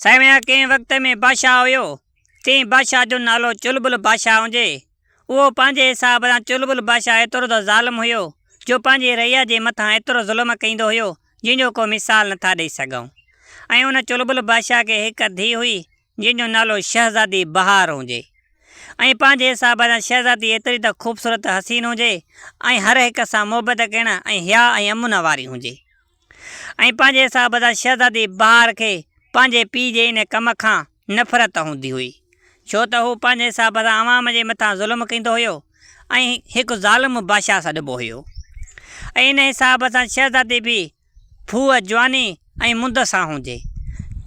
साईं कंहिं वक़्त में बादशाह हुयो, तीअं बादशाह जो नालो चुलबुल बादशाह हुजे। उहो पंहिंजे हिसाब सां चुलबुल बादशाह एतिरो त ज़ालिम हुयो जो पंहिंजी रैया जे मथां एतिरो ज़ुल्म कईंदो हुयो जंहिंजो को मिसाल नथा ॾेई सघूं। ऐं उन चुलबुल बादशाह खे हिकु धीउ हुई जंहिंजो नालो शहज़ादी बहार हुजे। ऐं पंहिंजे हिसाब सां शहज़ादी एतिरी त ख़ूबसूरत हसीन हुजे ऐं हर हिक सां मुहबत करण ऐं हया ऐं अमुन वारी हुजे। ऐं पंहिंजे हिसाब सां शहज़ादी बहार खे पंहिंजे पीउ जे इन कम खां नफ़रत हूंदी हुई, छो त हू पंहिंजे हिसाब सां अवाम जे मथां ज़ुल्म कंदो हुयो ऐं हिकु ज़ालिम बादशाह सां ॾिबो हुयो। ऐं इन हिसाब सां शहज़ादी बि फूह जवानी ऐं मुंद सां हुजे,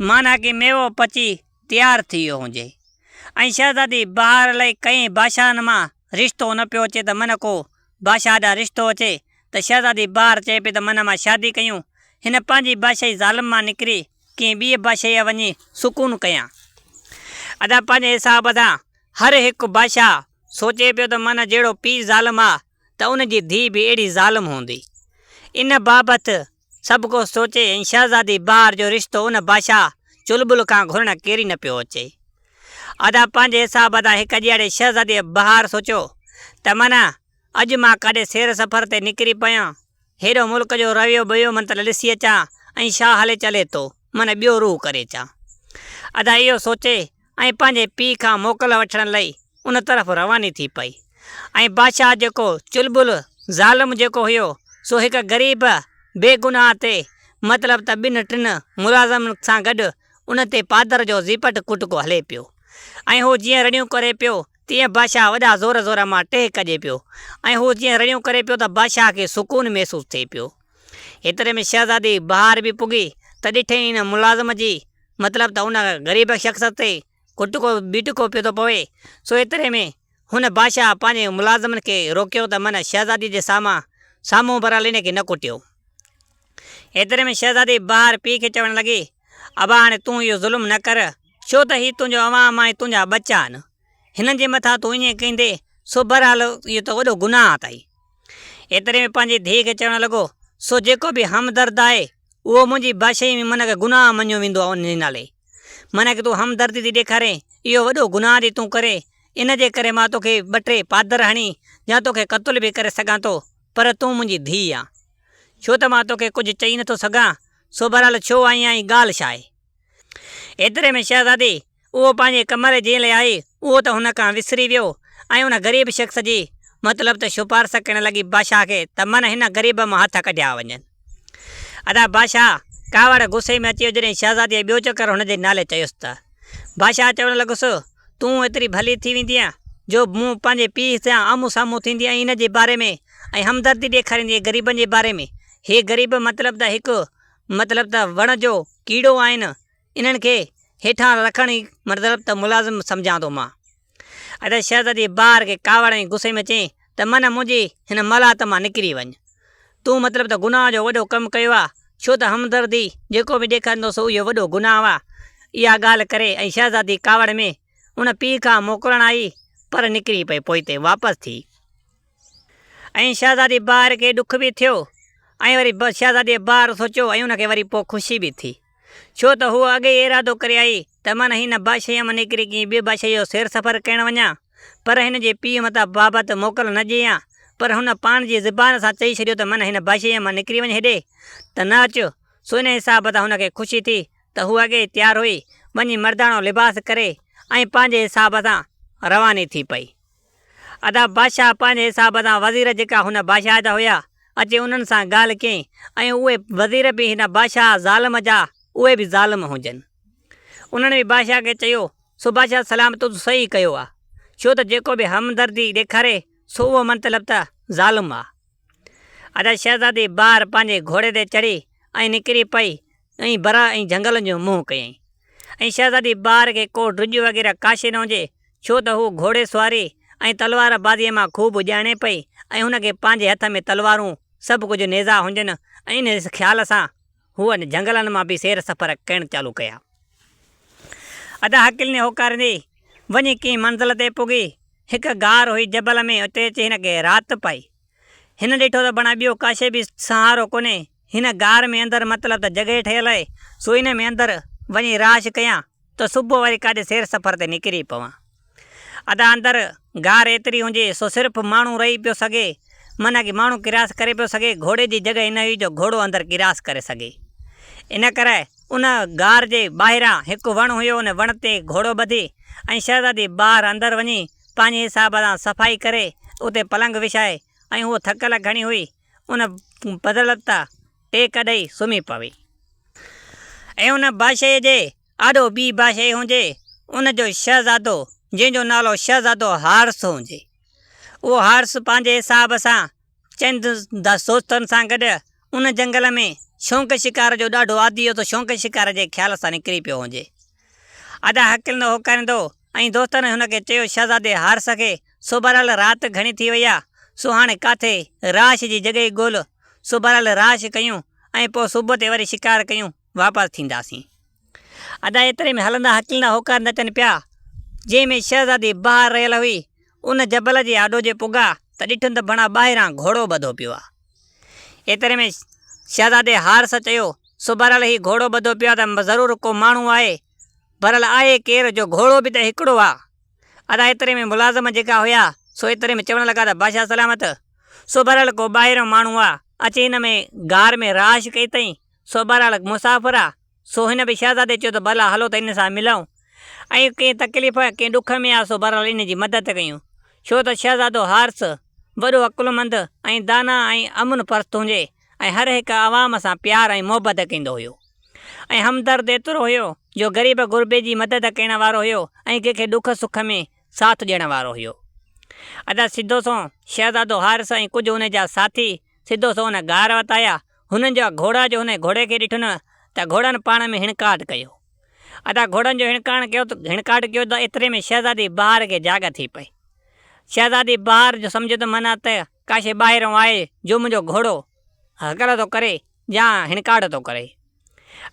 माना कि मेवो पची तयारु थी वियो हुजे। ऐं शहज़ादी बहार लाइ कंहिं बादशाहनि मां रिश्तो न पियो अचे त मन को बादशाह ॾांहुं रिश्तो अचे त शहज़ादी बहार चए पई त मन मां शादी कयूं, हिन पंहिंजी बादशाही ज़ालिम मां निकिरी कंहिं ॿिए बादशाह वञी सुकून कयां। अदा पंहिंजे हिसाब सां हर हिकु बादशाह सोचे पियो त मन जहिड़ो पीउ ज़ालिम आहे त उनजी धीउ बि अहिड़ी ज़ालिम हूंदी। इन बाबति सभु को सोचे ऐं शहज़ादी बहार जो रिश्तो उन बादशाह चुलबुल खां घुरण केरी न पियो अचे। अदा पंहिंजे हिसाब सां हिकु ॾींहुं शहज़ादी बहार सोचियो त माना अॼु मां काॾे सैर सफ़र ते निकिरी पियां, हेॾो मुल्क जो रवियो बयो मतिलबु ॾिसी अचां ऐं छा हले चले थो, मन ॿियो रूह करे अचां। अदा इहो सोचे ऐं पंहिंजे पीउ खां मोकल वठण लाइ उन तरफ़ रवानी थी पई। ऐं बादशाह जेको चुलबुल ज़ालिम जेको हुयो सो हिकु ग़रीब बेगुनाह ते मतिलबु त ॿिनि टिनि मुलाज़िमनि सां गॾु उन ते पादर जो ज़ीपट कुटको हले पियो। ऐं हू जीअं रड़ियूं करे पियो तीअं बादशाह वॾा ज़ोर ज़ोर मां टेह कजे पियो ऐं हू जीअं रड़ियूं करे पियो त बादशाह खे सुकून महसूसु थिए पियो। एतिरे में शहज़ादी बहार बि पुगी त ॾिठे इन मुलाज़िम जी मतिलबु त उन ग़रीब शख़्स ते कुटको बीटको पियो थो पवे। सो एतिरे में हुन बादशाह पंहिंजे मुलाज़िमनि खे रोकियो त मन शहज़ादी जे साम्हूं बराल इन खे न कुटियो। एतिरे में शहज़ादी बहार पीउ खे चवणु लॻी, अबा हाणे तूं इहो ज़ुल्म न कर, छो त हीउ तुंहिंजो अवाम ऐं तुंहिंजा बच्चा आहिनि, हिननि जे मथां तूं ईअं कंदे सो बहरहाल इहो त वॾो गुनाह अथई। एतिरे में पंहिंजी धीउ खे चवणु लॻो, सो जेको बि हमदर्द आहे उहो मुंहिंजी बादशाही में मन खे गुनाह मञियो वेंदो आहे। उन नाले मन खे तूं हमदर्दी थी ॾेखारे, इहो वॾो गुनाह थी तूं करे, इन जे करे मां तोखे ॿ टे पादर हणी या तोखे क़तल बि करे सघां थो, पर तूं मुंहिंजी धीउ आहे, छो त मां तोखे कुझु चई नथो सघां, सो बहरहाल छो आई आहीं, ॻाल्हि छा आहे। एतिरे में शहज़ादी उहो पंहिंजे कमरे जे लाइ आई, उहो त हुन खां विसरी वियो ऐं उन ग़रीब शख़्स जी मतिलबु त सिफारिश करणु लॻी बादशाह खे त मन हिन ग़रीब मां हथ कढिया वञनि। अदा बादशाह कावड़ गुस्से में अची जॾहिं शहज़ादीअ ॿियो चकर हुनजे नाले चयुसि त बादशाह चवणु लॻुसि, तूं एतिरी भली थी वेंदी आहे जो मूं पंहिंजे पीउ सां आम्हूं साम्हूं थींदी ऐं इन जे बारे में ऐं हमदर्दी ॾेखारींदी ग़रीबनि जे बारे में। हे ग़रीब मतिलबु त हिकु मतिलबु त वण जो कीड़ो आहिनि, इन्हनि खे हेठां रखण ई मतिलबु त मुलाज़िम सम्झां थो मां। अदा शहज़ादी बहार खे कावड़ ऐं गुस्से में चई त मन मुंहिंजी हिन मलात मां निकिरी वञ, तूं मतिलबु त गुनाह जो वॾो कमु कयो आहे, छो त हमदर्दी जेको बि ॾेखारींदो सो इहो वॾो गुनाह आहे। इहा ॻाल्हि करे ऐं शहज़ादी कावड़ में उन पीउ खां मोकिलणु आई, पर निकिरी पई पोइ ते वापसि थी। ऐं शहज़ादी बहार खे ॾुख बि थियो ऐं वरी शहज़ादी बहार सोचियो ऐं उनखे वरी पोइ ख़ुशी बि थी, छो त हूअ अॻे इरादो करे आई त मन हिन बादशाह मां निकिरी कंहिं ॿिए बादशाह जो सैर सफ़र करणु वञा, पर हिन जे पीउ मथां बाबति मोकल न ॾियां, पर हुन पाण जी ज़ुबान सां चई छॾियो त मन हिन बादशाह मां निकिरी वञ हेॾे त न अचु। सो इन हिसाब सां हुनखे ख़ुशी थी त हू अॻे तयारु हुई वञी मर्दाणो लिबास करे ऐं पंहिंजे हिसाब सां रवानी थी पई। अदा बादशाह पंहिंजे हिसाब सां वज़ीर जेका हुन बादशाह जा हुया अचे उन्हनि सां ॻाल्हि कयईं ऐं उहे वज़ीर बि हिन बादशाह ज़ालिम जा उहे बि ज़ालिम हुजनि। उन्हनि बि बादशाह खे चयो, सो बादशाह सलाम तूं सही कयो आहे, छो त जेको बि हमदर्दी ॾेखारे सो उहो मतिलबु त ज़ालिम आहे। अदा शहज़ादी बहार पंहिंजे घोड़े ते चढ़ी ऐं निकिरी पई ऐं बरा ऐं झंगलनि जो मुंहुं कयईं। ऐं शहज़ादी बहार खे को ड्रिज वग़ैरह काशे न हुजे, छो त हू घोड़े सुवारी ऐं तलवार बाज़ीअ मां ख़ूब ॼाणे पई ऐं हुनखे पंहिंजे हथ में तलवारूं सभु कुझु नेज़ा हुजनि ऐं इन ख़्याल सां हूअ झंगलनि मां बि सैर सफ़र करणु चालू कया। अदा हकील ने होकारींदी वञी कंहिं मंज़िल ते पुगी, हिकु गार हुई जबल में, उते अची हिन खे राति पई। हिन ॾिठो त बणा ॿियो काशे बि सहारो कोन्हे, हिन गार में अंदरि मतिलबु त जॻहि ठहियलु आहे, सो इन में अंदरि वञी राश कयां त सुबुह वरी काॾे सैर सफ़र ते निकिरी पवां। अदा अंदरि गार एतिरी हुजे सो सिर्फ़ु माण्हू रही पियो सघे, माना कि माण्हू किरास करे पियो सघे, घोड़े जी जॻह न हुई जो घोड़ो अंदरि किरास करे सघे। इन करे उन गार जे ॿाहिरां हिकु वणु हुयो, उन वण ते घोड़ो ॿधी ऐं शहज़ादी ॿाहिरि अंदरि वञी पंहिंजे हिसाब सां सफ़ाई करे उते पलंग विछाए ऐं उहो थकल घणी हुई उन बदल लता टेक ॾेई सुम्ही पवे। ऐं उन बादशाह जे आॾो ॿी बादशाह हुजे, उनजो शहज़ादो जंहिंजो नालो शहज़ादो हारिस हुजे। उहो हारिस पंहिंजे हिसाब सां चंद दोस्तनि सां गॾु उन जंगल में शौक़ु शिकार जो ॾाढो आदी हो, त शौक़ु शिकार जे ख़्याल सां निकिरी पियो हुजे। अदा हकिलंदो होकारींदो ऐं दोस्तनि हुनखे चयो शहज़ादे हारिस खे सो बहरहाल राति घणी थी वई आहे, सो हाणे काथे राश जी जॻह ॻोल्ह, सो बहरहाल राश कयूं ऐं पोइ सुबुह ते वरी शिकार कयूं, वापसि थींदासीं। अदा एतिरे में हलंदा हकिलंदा होकारींदा अचनि पिया, जंहिंमें शहज़ादी ॿाहिरि रहियल हुई। उन जबल जे आॾो जे पुॻा त ॾिठुनि त भणा ॿाहिरां घोड़ो ॿधो पियो आहे। एतिरे में शहज़ादे हारिस चयो सो बहरहाल हीउ घोड़ो ॿधो पियो आहे त ज़रूरु को माण्हू आहे, बहरहाल आहे केरु, जो घोड़ो बि त हिकिड़ो आहे। अदा एतिरे में मुलाज़िम जेका हुया सो एतिरे में चवणु लॻा त बादशाह सलामत, सो बहरहाल को ॿाहिरों माण्हू आहे, अची हिन में गार में राश कई अथई, सो बहरहाल मुसाफ़िर आहे। सो हिन बि शहज़ादे चयो त भला हलो त इन सां मिलूं, ऐं कंहिं तकलीफ़ कंहिं ॾुख में आहे सो बहरहाल इन जी मदद कयूं। छो त शहज़ादो हारिस वॾो अकुलमंद ऐं दाना ऐं अमुन परस्त हुजे ऐं हर हिकु आवाम सां प्यार ऐं मोहबत कंदो हुयो, ऐं हमदर्द एतिरो हुयो जो ग़रीब गुरबे जी मदद करण वारो हुयो ऐं कंहिंखे ॾुख सुख में साथ ॾियण वारो हुयो। अदा सिधो सो शहज़ादो हारिस ऐं कुझु हुन जा साथी सिधो सो हुन गार वटि आया। हुननि जा घोड़ा जो हुन घोड़े खे ॾिठुनि त घोड़नि पाण में हिणकाट कयो। अदा घोड़नि जो हिणकाट कयो त एतिरे में शहज़ादी ॿाहिरि खे जाग थी पई। शहज़ादी ॿाहिरि जो सम्झो त माना त काशे ॿाहिरों आहे जो मुंहिंजो घोड़ो हकल थो करे या हिणकाट थो करे।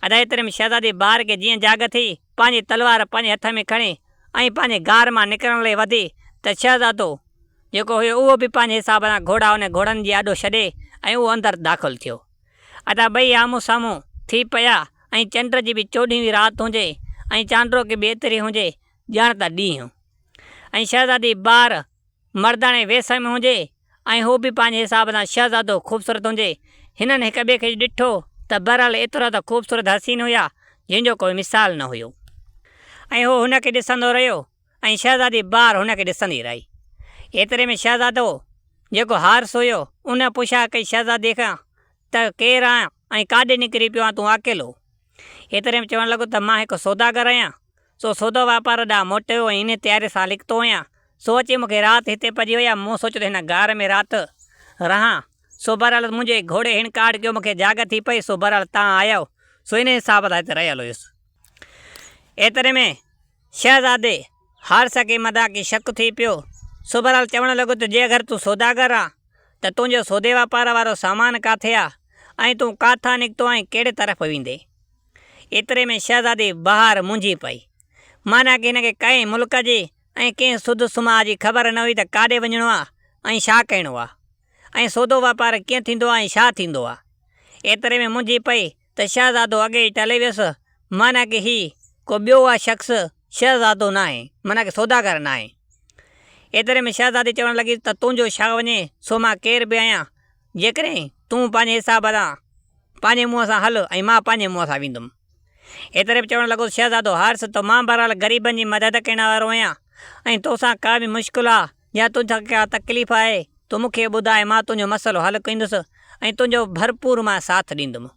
अदा एतिरे में शहज़ादी ॿाहिरि खे जीअं जाग थी, पंहिंजी तलवार पंहिंजे हथ में खणी ऐं पंहिंजे गार मां निकिरण लाइ वधी त शहज़ादो जेको हुयो उहो बि पंहिंजे हिसाब सां घोड़ा हुन घोड़नि जी आॾो छॾे ऐं उहो अंदरि दाख़िल थियो। अदा ॿई आम्हूं साम्हूं थी पिया ऐं चंड जी बि 14वीं राति हुजे ऐं चांड्रो खे बि एतिरी हुजे ॼाण त ॾींहुं, ऐं शहज़ादी ॿार मर्दाणे वेस में हुजे ऐं हू बि पंहिंजे हिसाब सां शहज़ादो ख़ूबसूरत हुजे। हिननि हिक ॿिए खे ॾिठो त बहरहाल एतिरा त ख़ूबसूरत हसीन हुया जंहिंजो कोई मिसाल न हुयो, ऐं हू हुनखे ॾिसंदो रहियो ऐं शहज़ादी ॿार हुनखे ॾिसंदी रही। एतिरे में शहज़ादो जेको हारिस हुयो उन पुछा कई शहज़ादीअ खां त केरु आहियां ऐं काॾे निकिरी पियो आहे तूं अकेलो। एतिरे में चवणु लॻो त मां हिकु सौदागर आहियां, सो सौदो वापार ॾांहुं मोटियो ऐं इन तयारी सां निकितो आहियां। सो अची मूंखे राति हिते पइजी वई आहे, मूं सोचियो त हिन गार में राति रहां, सो बहरहाल मुंहिंजे घोड़े हिणकाट कयो, मूंखे जाग थी पई, सो बहरहाल तव्हां आया हो, सो इन हिसाब सां हिते रहियल हुयुसि। एतिरे में शहज़ादे हारिस खे मदा की शक थी पियो, सो बहरहाल चवणु लॻो त जे अगरि तूं सौदागर आहे त तुंहिंजो सौदे वापार वारो सामान किथे आहे ऐं तूं किथां निकितो ऐं कहिड़े तरफ़ वेंदे। एतिरे में शहज़ादी ॿाहिरि मुंझी पई, माना की हिनखे कंहिं मुल्क जी ऐं कंहिं सुध सुमा जी ख़बर न हुई त काॾे वञिणो आहे ऐं छा करिणो आहे ऐं सौदो वापारु कीअं थींदो आहे ऐं छा थींदो आहे। एतिरे में मुंझी पई त शहज़ादो अॻे ई टले वियुसि, माना की ही को ॿियो आहे शख़्स, शहज़ादो न आहे, माना की सौदागर न आहे। एतिरे में शहज़ादी चवणु लॻी त तुंहिंजो छा वञे, सो मां केरु बि आहियां, जेकॾहिं तूं पंहिंजे हिसाब सां पंहिंजे मुंहं सां हल ऐं मां पंहिंजे मुंहं सां वेंदुमि। एतिरे में चवणु लॻो शहज़ादो हारिस त मां बहरहाल ग़रीबनि जी मदद करण वारो आहियां ऐं तोसां का बि मुश्किल आहे या तुंहिंजा का तकलीफ़ आहे तूं मूंखे ॿुधाए, मां तुंहिंजो मसइलो हल कंदुसि ऐं तुंहिंजो भरपूर मां साथ ॾींदुमि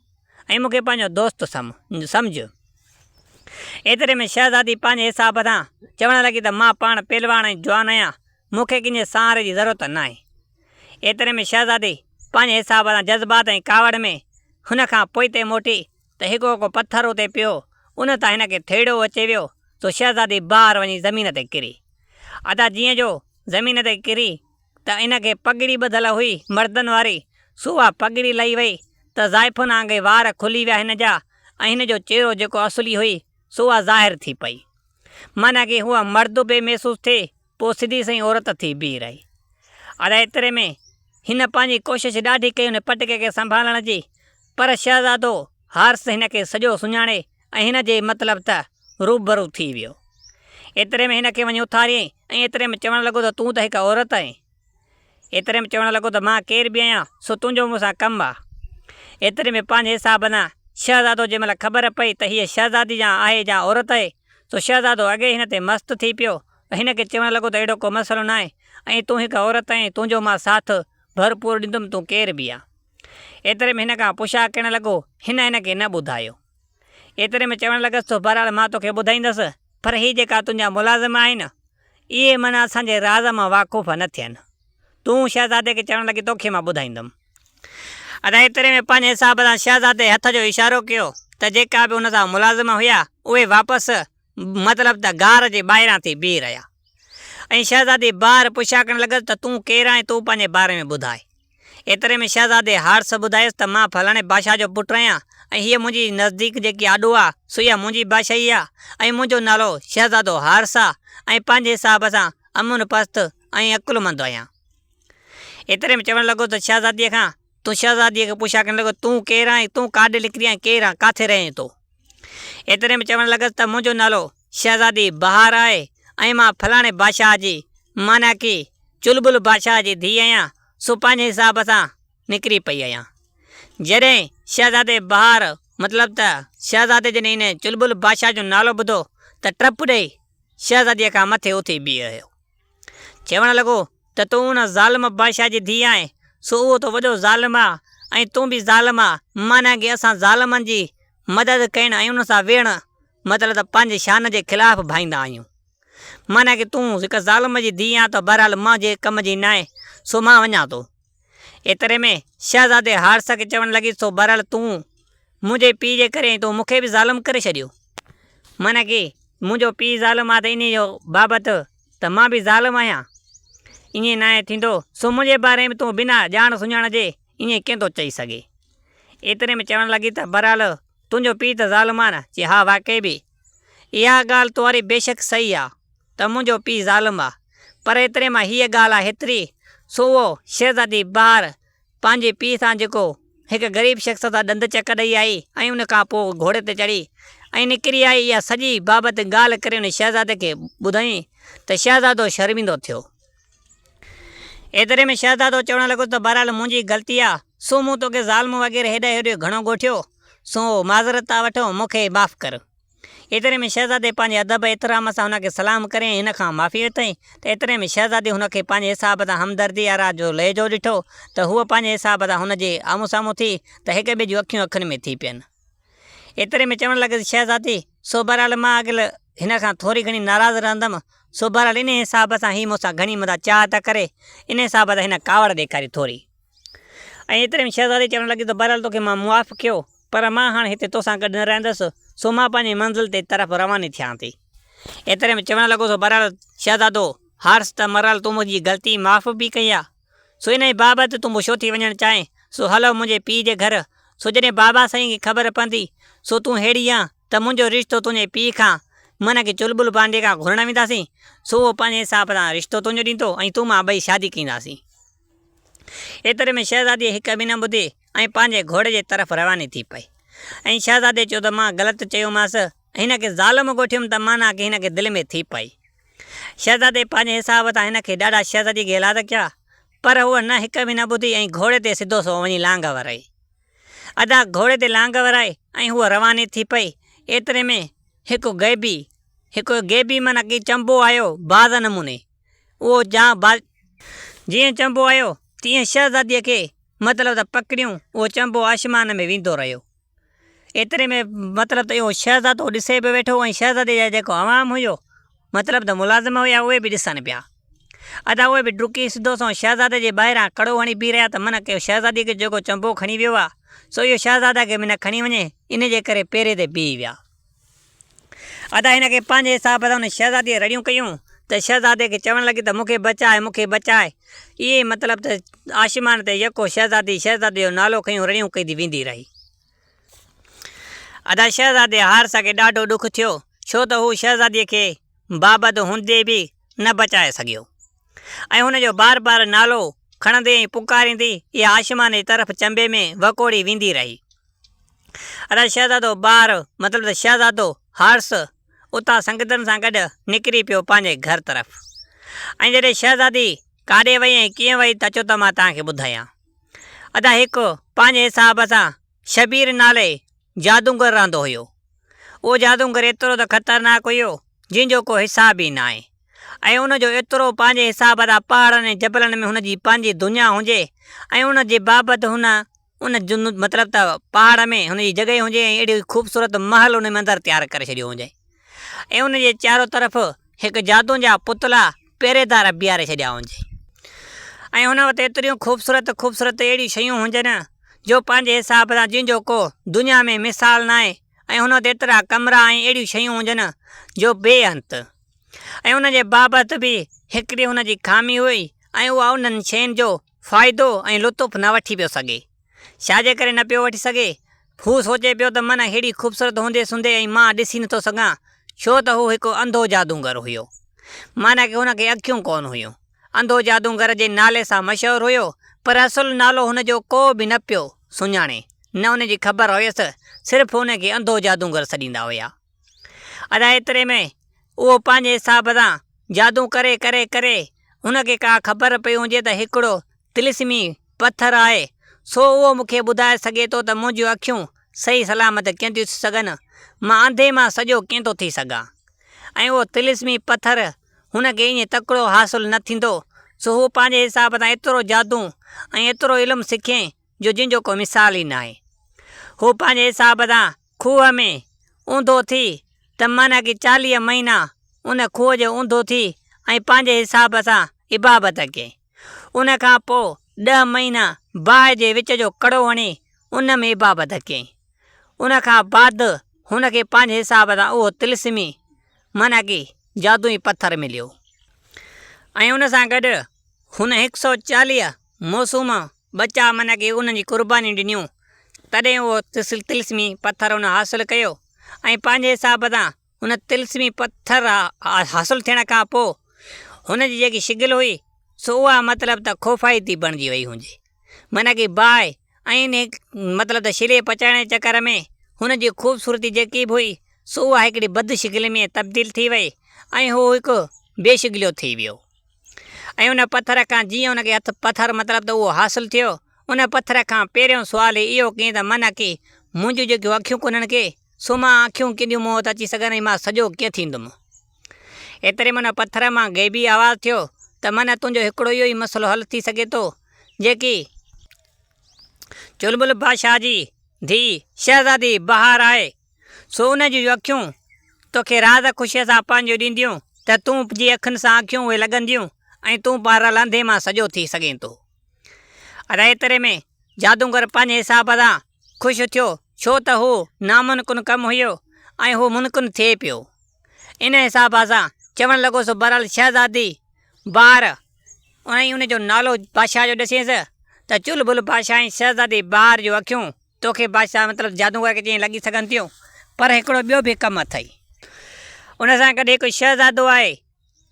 ऐं मूंखे पंहिंजो दोस्त सम्झ। एतिरे में शहज़ादी पंहिंजे हिसाब सां चवणु लॻी त मां पाण पहलवान ऐं जवान आहियां, मूंखे कंहिंजे सहारे जी ज़रूरत न आहे। एतिरे में शहज़ादी पंहिंजे हिसाब सां जज़्बात ऐं कावड़ में हुन खां पोइते मोटी त हिकु पथर उते पियो, उन तां हिनखे थेड़ो अचे वियो, सो शहज़ादी ॿाहिरि वञी ज़मीन ते किरी। अदा जीअं जो ज़मीन ते किरी त इनखे पगड़ी ॿधल हुई मर्दनि वारी, सो उहा पगड़ी लही वई त ज़ाइफ़ुनि वांगुरु वार खुली विया हिन जा ऐं हिन जो चहिरो जेको असुली हुई सो उहा ज़ाहिर थी पई, माना की उहा मर्द बि महसूसु थिए, पोइ सिधी सही औरत थी बीह रही। अदा एतिरे में हिन पंहिंजी कोशिशि ॾाढी कई हुन पटके खे संभालण जी, पर शहज़ादो हारिस हिन खे सॼो सुञाणे ऐं हिन जे मतिलबु त रूबरू थी वियो। एतिरे में हिन खे वञी उथारियईं ऐं एतिरे में चवणु लॻो त तूं त हिकु औरत आहीं। एतिरे में चवणु लॻो त मां केरु बि आहियां, सो तुंहिंजो मूंसां कमु आहे। एतिरे में पंहिंजे हिसाब सां शहज़ादो जंहिं महिल ख़बर पई त हीअ शहज़ादी जा आहे या औरत आहे, सो शहज़ादो अॻे हिन ते मस्तु थी पियो। हिन खे चवणु लॻो त अहिड़ो को मसइलो न आहे ऐं तूं हिकु औरत आहीं, तुंहिंजो मां साथ भरपूर ॾींदुमि, तूं केरु बि आहे। एतिरे में हिन खां पुछा करणु लॻो, हिन खे न ॿुधायो। एतिरे में चवणु लॻसि तो बहरहाल मां तोखे ॿुधाईंदसि, पर हीअ जेका तुंहिंजा मुलाज़िम आहिनि इहे माना असांजे राज़ मां वाक़ुफ़ न थियनि। तूं शहज़ादे खे चवणु लॻी तोखे मां ॿुधाईंदुमि। अदा एतिरे में पंहिंजे हिसाब सां शहज़ादे हथ जो इशारो कयो त जेका बि हुन सां मुलाज़िम हुया उहे वापसि मतिलबु त गार जे ॿाहिरां थी बीह रहिया। ऐं शहज़ादी ॿार पुछा करणु लॻसि त तूं केरु आहीं, तूं पंहिंजे बारे में ॿुधाए। एतिरे में शहज़ादे हारिस ॿुधायसि त मां फलाणे बादशाह जो पुटु आहियां ऐं हीअ मुंहिंजी नज़दीक जेकी आॾो आहे सो इहा मुंहिंजी बादशाही आहे ऐं मुंहिंजो नालो शहज़ादो हारिस आहे ऐं पंहिंजे हिसाब सां अमुन पस्त ऐं अकुलमंद आहियां। एतिरे में चवणु लॻो त शहज़ादीअ खां तूं शहज़ादीअ खे पुछा करणु लॻो तूं केरु आहीं, तूं काॾे निकिरी आहीं, केरु आहे, किथे रहीं थो। एतिरे में चवणु लॻसि त मुंहिंजो नालो शहज़ादी बहार आहे ऐं मां फलाणे बादशाह जी माना की चुलबुल बादशाह जी धीउ आहियां, सो पंहिंजे हिसाब सां निकिरी पई आहियां। जॾहिं शहज़ादे बहार मतिलबु त शहज़ादे जॾहिं हिन चुलबुल बादशाह जो नालो ॿुधो त टप ॾेई शहज़ादीअ खां मथे उथी बीह रहियो। चवणु लॻो त तूं हुन ज़ालिम बादशाह जी धीउ आहीं, सो उहो त वॾो ज़ालिम आहे ऐं तूं बि ज़ालिम आहे, माना की असां ज़ालिमनि जी मदद करणु ऐं हुन सां वेहणु मतिलबु त पंहिंजे शान जे ख़िलाफ़ु भाईंदा आहियूं। माना की तूं हिकु ज़ालिम जी धीउ आहे त बहरहाल मां जे कम जी न आहे, सो मां वञा थो। एतिरे में शहज़ादे हारिस खे चवणु लॻी सो बहरहाल तूं मुंहिंजे पीउ जे करे तूं मूंखे बि ज़ालिम करे छॾियो। माना की मुंहिंजो पीउ ज़ालिम आहे त इन जो बाबति त मां बि ज़ालिम आहियां, ईअं न आहे थींदो। सो मुंहिंजे बारे में तूं बिना ॼाण सुञाण जे ईअं कीअं थो चई सघे। एतिरे में चवणु लॻी त बहरहाल तुंहिंजो पीउ त ज़ालिम आहे न। चई हा वाक़ई बि इहा ॻाल्हि तो वारी बेशक सही आहे त मुंहिंजो पीउ ज़ालिम आहे, पर एतिरे मां हीअ ॻाल्हि आहे हेतिरी, सो उहो शहज़ादी बहार पंहिंजे पीउ सां जेको हिकु ग़रीब शख़्स सां ॾंद चक ॾेई आई ऐं उन खां पोइ घोड़े ते चढ़ी ऐं निकिरी आई। इहा सॼी बाबति ॻाल्हि करे उन शहज़ादे खे ॿुधाई त शहज़ादो शर्मिंदो थियो। एतिरे में शहज़ादो चवणु लॻो त बहरहाल मुंहिंजी ग़लती आहे, सो मूं तोखे ज़ालिम वग़ैरह हेॾे हेॾे घणो ॻोठियो, सो माज़रत था वठो, मूंखे माफ़ु कर। एतिरे में शहज़ादे पंहिंजे अदब एतिराम सां हुनखे सलाम करे हिन खां माफ़ी वरितईं। त एतिरे में शहज़ादी हुनखे पंहिंजे हिसाब सां हमदर्दी वारा जो लहजो ॾिठो त हूअ पंहिंजे हिसाब सां हुनजे आम्हूं साम्हूं थी त हिक ॿिए जूं अखियूं अखियुनि में थी पियनि। एतिरे में चवणु लॻसि शहज़ादी सो बहरहाल मां अॻिल हिन खां थोरी घणी नाराज़ रहंदमि, सो बहरहाल इन हिसाब सां हीअ मूंसां घणी मथां चाह था करे, इन हिसाब सां हिन कावड़ ॾेखारी थोरी। ऐं एतिरे में शहज़ादी चवणु लॻी त बहरहाल तोखे मां मुआफ़ कयो, पर मां हाणे हिते तोसां गॾु न रहंदसि, सो मां पंहिंजी मंज़िल ते तरफ़ रवानी थियां थी। एतिरे में चवणु लॻो सो बहरहाल शहज़ादो हारिस त बहरहाल तूं मुंहिंजी ग़लती माफ़ बि कई आहे, सो इन बाबति तूं छो थी वञणु चाहें, सो हलो मुंहिंजे पीउ जे घर। सो जॾहिं बाबा साईं खे ख़बर पवंदी सो तूं अहिड़ी आहे त मुंहिंजो रिश्तो तुंहिंजे पीउ खां माना की चुलबुल पांडे खां घुरण वेंदासीं, सो उहो पंहिंजे हिसाब सां रिश्तो तुंहिंजो ॾींदो ऐं तूं मां ॿई शादी कंदासीं। एतिरे में शहज़ादी हिक बि न ॿुधी ऐं पंहिंजे घोड़े जे तरफ़ रवानी थी पई। ऐं शहज़ादे चयो त मां ग़लति चयोमांसि, हिन खे ज़ालिम ॻोठियुमि त माना की हिन खे दिलि में थी पई। शहज़ादे पंहिंजे हिसाब सां हिन खे ॾाढा शहज़ादी खे इलाद कया, पर उहा न हिक बि न ॿुधी ऐं घोड़े ते सिधो सो वञी लांघ वराई। अदा घोड़े ते लांघ वराए ऐं हूअ रवानी थी पई। एतिरे में हिकु गैबी माना की चंबो आयो बाज़ नमूने। उहो जीअं चंबो आयो तीअं शहज़ादीअ खे मतिलबु त पकड़ियूं, उहो चंबो आसमान में वेंदो रहियो। एतिरे में मतिलबु त इहो शहज़ादो ॾिसे बि वेठो ऐं शहज़ादे जा जेको आवाम हुयो मतिलबु त मुलाज़िम हुया उहे बि ॾिसनि पिया। अदा उहे बि डुकी सिधो सो शहज़ादे जे ॿाहिरां कड़ो हणी बीह रहिया त माना की शहज़ादीअ खे जेको चंबो खणी वियो आहे सो इहो शहज़ादा खे बि न खणी वञे, इन जे करे पेरे ते बीह विया। अदा हिन खे पंहिंजे हिसाब सां हुन शहज़ादीअ रड़ियूं कयूं त शहज़ादे खे चवणु लॻी त मूंखे बचाए, मूंखे बचाए। इहे मतिलबु त आसमान ते यको शहज़ादी जो नालो खयूं रड़ियूं कई वेंदी रही। अदा शहज़ादे हारिस खे ॾाढो ॾुख थियो, छो त हू शहज़ादीअ खे बाबति हूंदे बि न बचाए सघियो ऐं हुनजो बार बार नालो खणंदे ऐं पुकारींदी इहा आसमान जी तरफ़ चंबे में वकोड़ी वेंदी रही। अदा शहज़ादो ॿारु मतिलबु त शहज़ादो हर्ष उतां संगतनि सां गॾु निकिरी पियो पंहिंजे घर तरफ़। ऐं जॾहिं शहज़ादी काॾे वई ऐं कीअं वई त अचो त मां तव्हांखे ॿुधायां। अदा हिकु पंहिंजे हिसाब सां शबीर नाले जादूगर रहंदो हुयो। उहो जादूगर एतिरो त ख़तरनाक हुयो जंहिंजो को हिसाब ई न आहे। ऐं उनजो एतिरो पंहिंजे हिसाब सां पहाड़नि ऐं जबलनि में हुनजी पंहिंजी दुनिया हुजे ऐं उनजे बाबति उन मतिलबु त पहाड़ में हुनजी जॻहि हुजे ऐं अहिड़ी ख़ूबसूरत महल उन में अंदरि तयारु करे छॾियो हुजे ऐं उनजे चारो तरफ़ हिकु जादू जा पुतला पहिरेदार बीहारे छॾिया हुजे ऐं हुन वटि एतिरियूं ख़ूबसूरत अहिड़ियूं शयूं हुजनि जो पंहिंजे हिसाब सां जंहिंजो को दुनिया में मिसाल न आहे। ऐं हुन वटि एतिरा कमरा ऐं अहिड़ियूं शयूं हुजनि जो बेअंत। ऐं उनजे बाबति बि हिकिड़ी हुनजी ख़ामी हुई ऐं उहा उन्हनि शयुनि जो फ़ाइदो ऐं लुत्फ़ न वठी पियो सघे। छाजे करे न पियो वठी सघे? हू सोचे पियो त माना हेड़ी ख़ूबसूरत हूंदे सूंदे ऐं मां ॾिसी नथो सघां, छो त हू हिकु अंधो जादूगर हुयो। माना कि हुनखे अखियूं कोन हुयूं। अंधो जादूगर जे नाले सां मशहूरु हुयो, पर असुलु नालो हुनजो को बि न पियो सुञाणे, न हुनजी ख़बर हुयसि, सिर्फ़ु हुनखे अंधो जादूगर सॾींदा हुया। अदा एतिरे में उहो पंहिंजे हिसाब सां जादू करे करे करे हुनखे का ख़बर पई हुजे त हिकिड़ो तिलिस्मी पथर आहे, सो उहो मूंखे ॿुधाए सघे थो त मुंहिंजियूं अखियूं सही सलामत कीअं थियूं थी सघनि, मां अंधे मां सॼो कीअं थो थी सघां। ऐं उहो तिलिस्मी पथर हुनखे ईअं तकिड़ो हासिलु न थींदो, सो हू पंहिंजे हिसाब सां एतिरो जादू ऐं एतिरो इल्मु सिखे जो जंहिंजो को मिसाल ई न आहे। हू पंहिंजे हिसाब सां खूह में ऊंधो थी त माना कि 40 महीना उन खूह जो ऊंधो थी ऐं पंहिंजे हिसाब सां इबादत कयईं। उन खां पोइ 10 महीना बाहि जे विच जो कड़ो हणी उन में इबादत कयईं। उन खां बाद हुनखे पंहिंजे हिसाब सां उहो तिलिस्मी माना कि जादुई पथर मिलियो। ऐं उन सां गॾु हुन 140 मौसूम बचा माना कि उन्हनि जी क़ुर्बानी ॾिनियूं, तॾहिं उहो तिलिस्मी पथर हुन हासिलु कयो। ऐं पंहिंजे हिसाब सां हुन तिलिस्मी पथर हासिलु थियण खां पोइ हुनजी जेकी शिकिल हुई सो उहा मतिलबु त खोफ़ाइती बणिजी वई हुजे, माना कि बाहि ऐं इन मतिलबु त शिले पचाइण जे चकर में हुनजी ख़ूबसूरती जेकी बि हुई सो उहा हिकिड़ी बदशिकिल में तब्दील थी वई ऐं हू हिकु बेशिकिलियो थी वियो। ऐं उन पथर खां जीअं हुनखे हथु पथर मतिलबु त उहो हासिलु थियो, उन पथर खां पहिरियों सुवालु इहो कयईं त माना कि मुंहिंजियूं जेकियूं अखियूं कोन्हनि के सो मां अखियूं केॾियूं मूं वटि अची सघनि ऐं मां सॼो कीअं थींदुमि। एतिरे माना पथर मां गैबी आवाज़ु थियो त माना तुंहिंजो हिकिड़ो इहो ई मसइलो हल थी सघे थो, जेकी चुलबुल बादशाह जी धीउ शहज़ादी बहार आहे, सो उन जूं अखियूं तोखे राज़ ख़ुशीअ सां पंहिंजो ॾींदियूं त तूं जी अखियुनि सां अखियूं उहे लॻंदियूं ऐं तूं पारल अंधे मां सॼो थी सघें थो। अदा एतिरे में जादूगर पंहिंजे हिसाब सां ख़ुशि थियो, छो त हू नामुमकिन कमु हुयो ऐं हू मुमकिन थिए पियो। इन हिसाब सां चवणु लॻोसि बहरहाल शहज़ादी ॿार ऐं उनजो नालो बादशाह जो ॾसेसि त चुलबुल बादशाह ऐं शहज़ादी ॿार जूं अखियूं तोखे बादशाह मतिलबु जादूगर खे चई लॻी सघनि थियूं, पर हिकिड़ो ॿियो बि कमु अथई। उन सां गॾु हिकु शहज़ादो आहे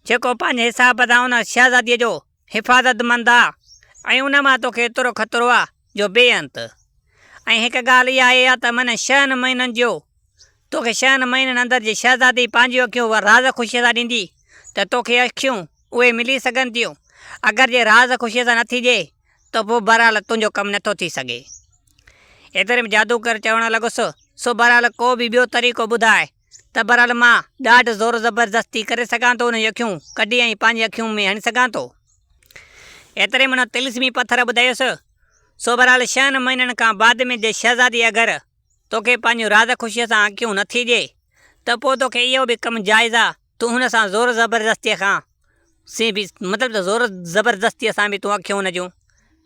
जेको पंहिंजे हिसाब सां उन शहज़ादीअ जो हिफ़ाज़तमंद आहे ऐं उन मां तोखे एतिरो ख़तरो आहे जो बेअंत। ऐं हिकु ॻाल्हि इहा आहे त माना 6 महीननि जो तोखे 6 महीननि अंदरि जे शहज़ादी पंहिंजियूं अखियूं राज़ ख़ुशीअ सां ॾींदी त तोखे अखियूं उहे मिली सघनि थियूं। अगरि जे राज़ ख़ुशीअ सां न थीजे त पोइ बहरहाल तुंहिंजो कमु नथो थी सघे। एतिरे में जादूगर चवणु लॻुसि सो बहरहाल को बि ॿियो तरीक़ो ॿुधाए त बहरहाल मां ॾाढो ज़ोर ज़बरदस्ती करे सघां थो, उन अखियूं कढी ऐं पंहिंजी अखियूं में हणी सघां थो। एतिरे में तिलिस्मी पथर ॿुधायोसि सो बहरहाल 6 महीननि खां बाद में जे शहज़ादी अगरि तोखे पंहिंजूं राज़ ख़ुशीअ सां अखियूं न थीजे त पोइ तोखे इहो बि कमु जाइज़ आहे, तूं हुन सां ज़ोर ज़बरदस्तीअ खां बि मतिलबु त ज़ोर ज़बरदस्तीअ सां बि तूं अखियूं हुन जूं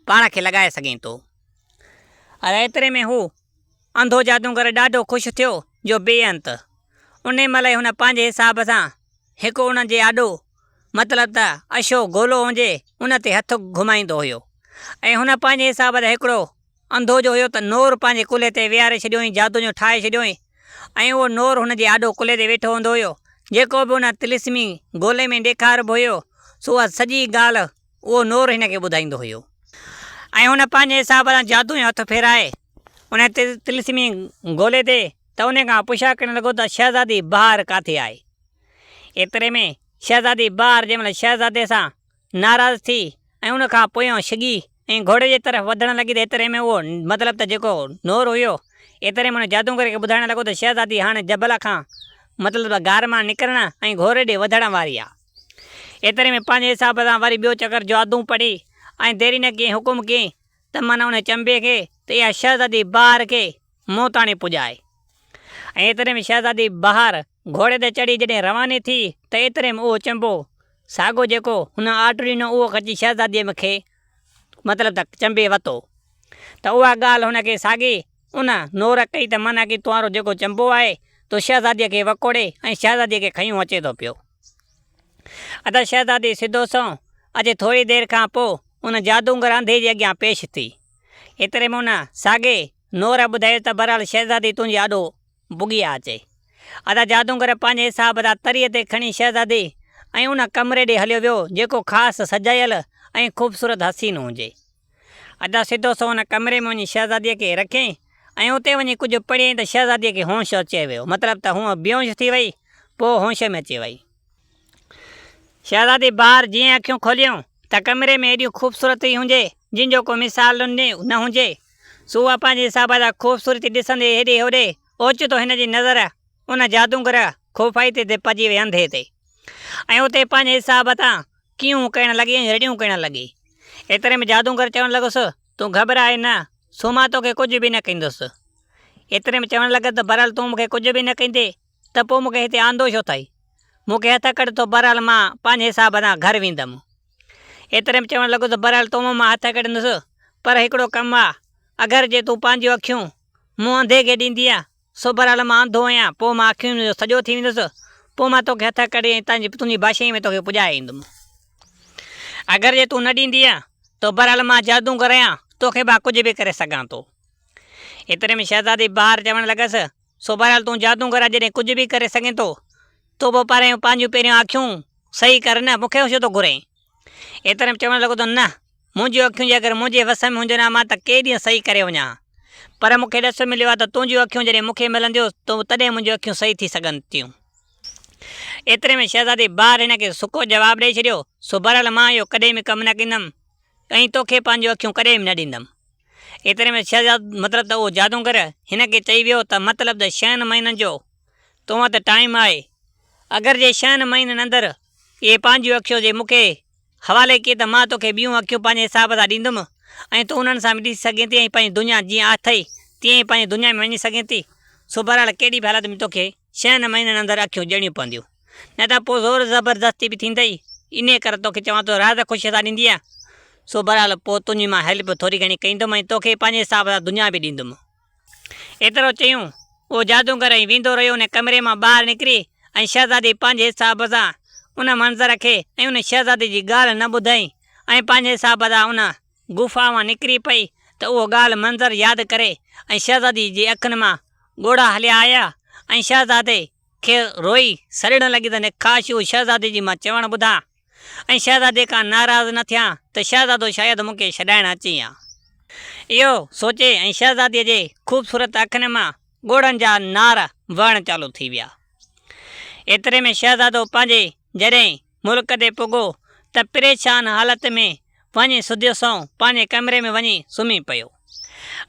पाण खे लॻाए सघीं थो। एतिरे में हू अंधो जादूगर ॾाढो ख़ुशि थियो जो बेअंत। उन महिल ई हुन पंहिंजे हिसाब सां हिकु उन जे आॾो मतिलबु त अछो गोलो हुजे उन ते हथु घुमाईंदो हुयो ऐं हुन पंहिंजे हिसाब सां हिकिड़ो अंधो जो हुयो त नोर पंहिंजे कुल्हे ते विहारे छॾियईं, जादू जो ठाहे छॾियईं ऐं उहो नोर हुन जे आॾो कुल्हे ते वेठो हूंदो हुयो। जेको बि हुन तिलिस्मी गोले में ॾेखारिबो हुयो सो उहा सॼी ॻाल्हि उहो नोर हिन खे ॿुधाईंदो हुयो। ऐं हुन पंहिंजे हिसाब सां जादू जो हथु फेराए उन तिलिस्मी ॻोल्हे ते त उन खां पुछा करण लॻो त शहज़ादी बहार किथे आहे। एतिरे में शहज़ादी बहार जंहिंमहिल शहज़ादे सां नाराज़ थी ऐं उन खां पोयां छिगी ऐं घोड़े जे तरफ़ वधणु लॻी त एतिरे में उहो मतिलबु त जेको नोर हुयो एतिरे में जादूगर खे ॿुधाइण लॻो त शहज़ादी हाणे जबल खां मतिलबु त गार मां निकिरण ऐं घोड़े ॾे वधण वारी आहे। एतिरे में पंहिंजे हिसाब सां वरी ॿियो चकर जादू पढ़ी ऐं देरी न कयईं, हुकुम कयईं त माना उन चंबे खे त इहा शहज़ादी बहार खे मूं ताणी पुॼाए। ऐं एतिरे में शहज़ादी बहार घोड़े ते चढ़ी जॾहिं रवानी थी त एतिरे में उहो चंबो साॻियो जेको हुन ऑर्डर ॾिनो उहो अची शहज़ादीअ खे मतिलबु त चंबे वरितो त उहा ॻाल्हि हुनखे साॻी उन नोर कई त माना की तुंहिंजो जेको चंबो आहे तो शहज़ादीअ खे वकोड़े ऐं शहज़ादीअ खे खयूं अचे थो पियो। अदा शहज़ादी सिधो सौ अॼु थोरी देरि खां पोइ उन जादूगर अंधे जे अॻियां पेश थी। एतिरे में उन साॻे नोर ॿुधायो त बहरहाल शहज़ादी तुंहिंजे आॾो भुॻिया अचे। अदा जादूगर पंहिंजे हिसाब सां तरीअ ते खणी शहज़ादी ऐं उन कमरे ॾे हलियो वियो जेको ख़ासि सजायल ऐं ख़ूबसूरत हसीन हुजे। अदा सिधो सो हुन कमरे में वञी शहज़ादीअ खे रखियईं ऐं उते वञी कुझु पढ़ियईं त शहज़ादीअ खे होश अचे वियो, मतिलबु त हूअं बेहोश थी वई, पोइ होश में अची वई। शहज़ादी ॿाहिरि जीअं अखियूं खोलियूं त कमरे में एॾियूं ख़ूबसूरती हुजे जिन जो को मिसाल न हुजे। सो उहा पंहिंजे हिसाब सां ख़ूबसूरती ॾिसंदे हेॾे होॾे ओचितो हिन जी नज़र उन जादूगर खोफाई ते पइजी वई अंधे ते ऐं उते पंहिंजे हिसाब सां कीअं करणु लॻी ऐं रड़ियूं करणु लॻी। एतिरे में जादूगर चवणु लॻुसि तूं घबराए न, सो मां तोखे कुझु बि न कंदुसि। एतिरे में चवणु लॻे त बहरहाल तूं मूंखे कुझु बि न कंदे त पोइ मूंखे हिते आंदो छो अथई, मूंखे हथ कढ तो बहरहाल मां पंहिंजे हिसाब सां घर वेंदमि। एतिरे में चवणु लॻो त बहरहाल तो मां हथ कढंदुसि, पर हिकिड़ो कमु आहे, अगरि जे तूं पंहिंजियूं अखियूं मूं अंधे खे ॾींदी आहे सो बहरहाल मां अंधो आहियां, पोइ मां अखियुनि जो सॼो थी वेंदुसि, पोइ मां तोखे हथ कढी ऐं तुंहिंजी बादशाही में तोखे पुॼाए ईंदुमि। अगरि जे तूं न ॾींदी आहे तो बहरहाल मां जादूगर आहियां, तोखे मां कुझु बि करे सघां थो। एतिरे में शहज़ादी ॿाहिरि चवणु लॻसि सो बहरहाल तूं जादूगर आहे, जॾहिं कुझु बि करे सघें थो तो पोइ पंहिंजूं पहिरियों अखियूं सही कर न, मूंखे छो थो घुरे। एतिरे में चवणु लॻो त न, मुंहिंजियूं अखियूं जे अगरि मुंहिंजे वस में हुजनि हा मां त के ॾींहुं सही करे वञा, पर मूंखे ॾस मिलियो आहे त तुंहिंजियूं अखियूं जॾहिं मूंखे मिलंदियूं त तॾहिं मुंहिंजियूं अखियूं सही थी सघनि थियूं। एतिरे में शहज़ादी ॿाहिरि हिन खे सुको जवाबु ॾेई छॾियो सो बहरहाल मां इहो कॾहिं बि कमु न कंदमि ऐं तोखे पंहिंजूं अखियूं कॾहिं बि न ॾींदमि। एतिरे में मतिलबु त उहो जादूगर हिन खे चई वियो त मतिलबु त 6 महीननि जो तो वटि टाइम आहे, अगरि जे 6 महीननि अंदरि इहे पंहिंजियूं अखियूं जे मूंखे हवाले कई त मां तोखे ॿियूं अखियूं पंहिंजे हिसाब सां ॾींदुमि ऐं तूं उन्हनि सां ॾिसी सघें थी ऐं पंहिंजी दुनिया जीअं अथई तीअं ई पंहिंजी दुनिया में वञी सघें थी। सो बहरहाल केॾी बि हालत में तोखे 6 महीननि अंदरि अखियूं ॾियणियूं पवंदियूं, न त पोइ ज़ोर ज़बरदस्ती बि थींदई। इन करे तोखे चवां थो राज़ ख़ुशी सां ॾींदी आहे, सो बहरहाल पोइ तुंहिंजी मां हेल्प थोरी घणी कंदुमि ऐं तोखे पंहिंजे हिसाब सां दुनिया बि ॾींदुमि। एतिरो चयूं उहो जादूगर ई वेंदो रहियो उन कमरे मां ॿाहिरि निकिरी ऐं शहज़ादी पंहिंजे हिसाब सां उन मंज़र खे ऐं उन शहज़ादी जी ॻाल्हि न ॿुधाई ऐं पंहिंजे हिसाब सां उन गुफ़ा मां निकिरी पई त उहो ॻाल्हि मंज़र यादि करे ऐं शहज़ादी जी अखियुनि मां ॻोढ़ा हलिया आया ऐं शहज़ादे खे रोई सड़णु लॻी त काश उहो शहज़ादी जी मां चवणु ॿुधां ऐं शहज़ादे खां नाराज़ न थियां त शहज़ादो शायदि मूंखे छॾाइण अची हा। इहो सोचे ऐं शहज़ादीअ जे ख़ूबसूरत अखियुनि मां ॻोढ़नि जा नार वहण चालू थी विया। एतिरे में शहज़ादो पंहिंजे जॾहिं मुल्क ते पुॻो त परेशान हालत में वञी सुधियो सौ पंहिंजे कमरे में वञी सुम्ही पियो।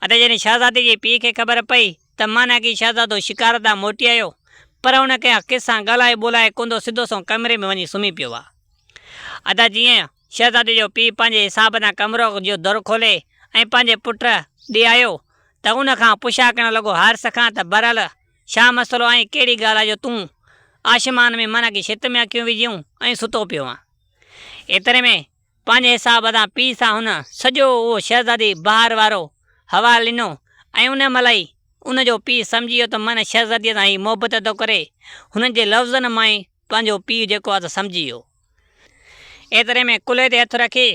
अते जॾहिं शहज़ादी जे पीउ खे ख़बर पई त माना की शहज़ादो शिकार तां मोटी आयो, पर हुन खे कंहिंसां ॻाल्हाए ॿोलाए कोन सिधो सौ कमरे में वञी सुम्ही पियो आहे। अदा जीअं शहज़ादे जो पीउ पंहिंजे हिसाब सां कमरो जो दर खोले ऐं पंहिंजे पुट ॾे आयो त उन खां पुछा करणु लॻो, हारिस खां त बहरहाल छा मसइलो ऐं कहिड़ी ॻाल्हि आहे जो तूं आसमान में माना की छित में अखियूं विझियूं ऐं सुतो पियो आहे। एतिरे में पंहिंजे हिसाब सां पीउ सां हुन सॼो उहो शहज़ादी बहार वारो हवालु ॾिनो ऐं उन महिल ई उनजो पीउ सम्झी वियो त मन शहज़ादीअ सां ई मोहबत थो करे, हुननि जे लफ़्ज़नि मां ई पंहिंजो पीउ जेको आहे त सम्झी वियो। एतिरे में कुल्हे ते हथु रखी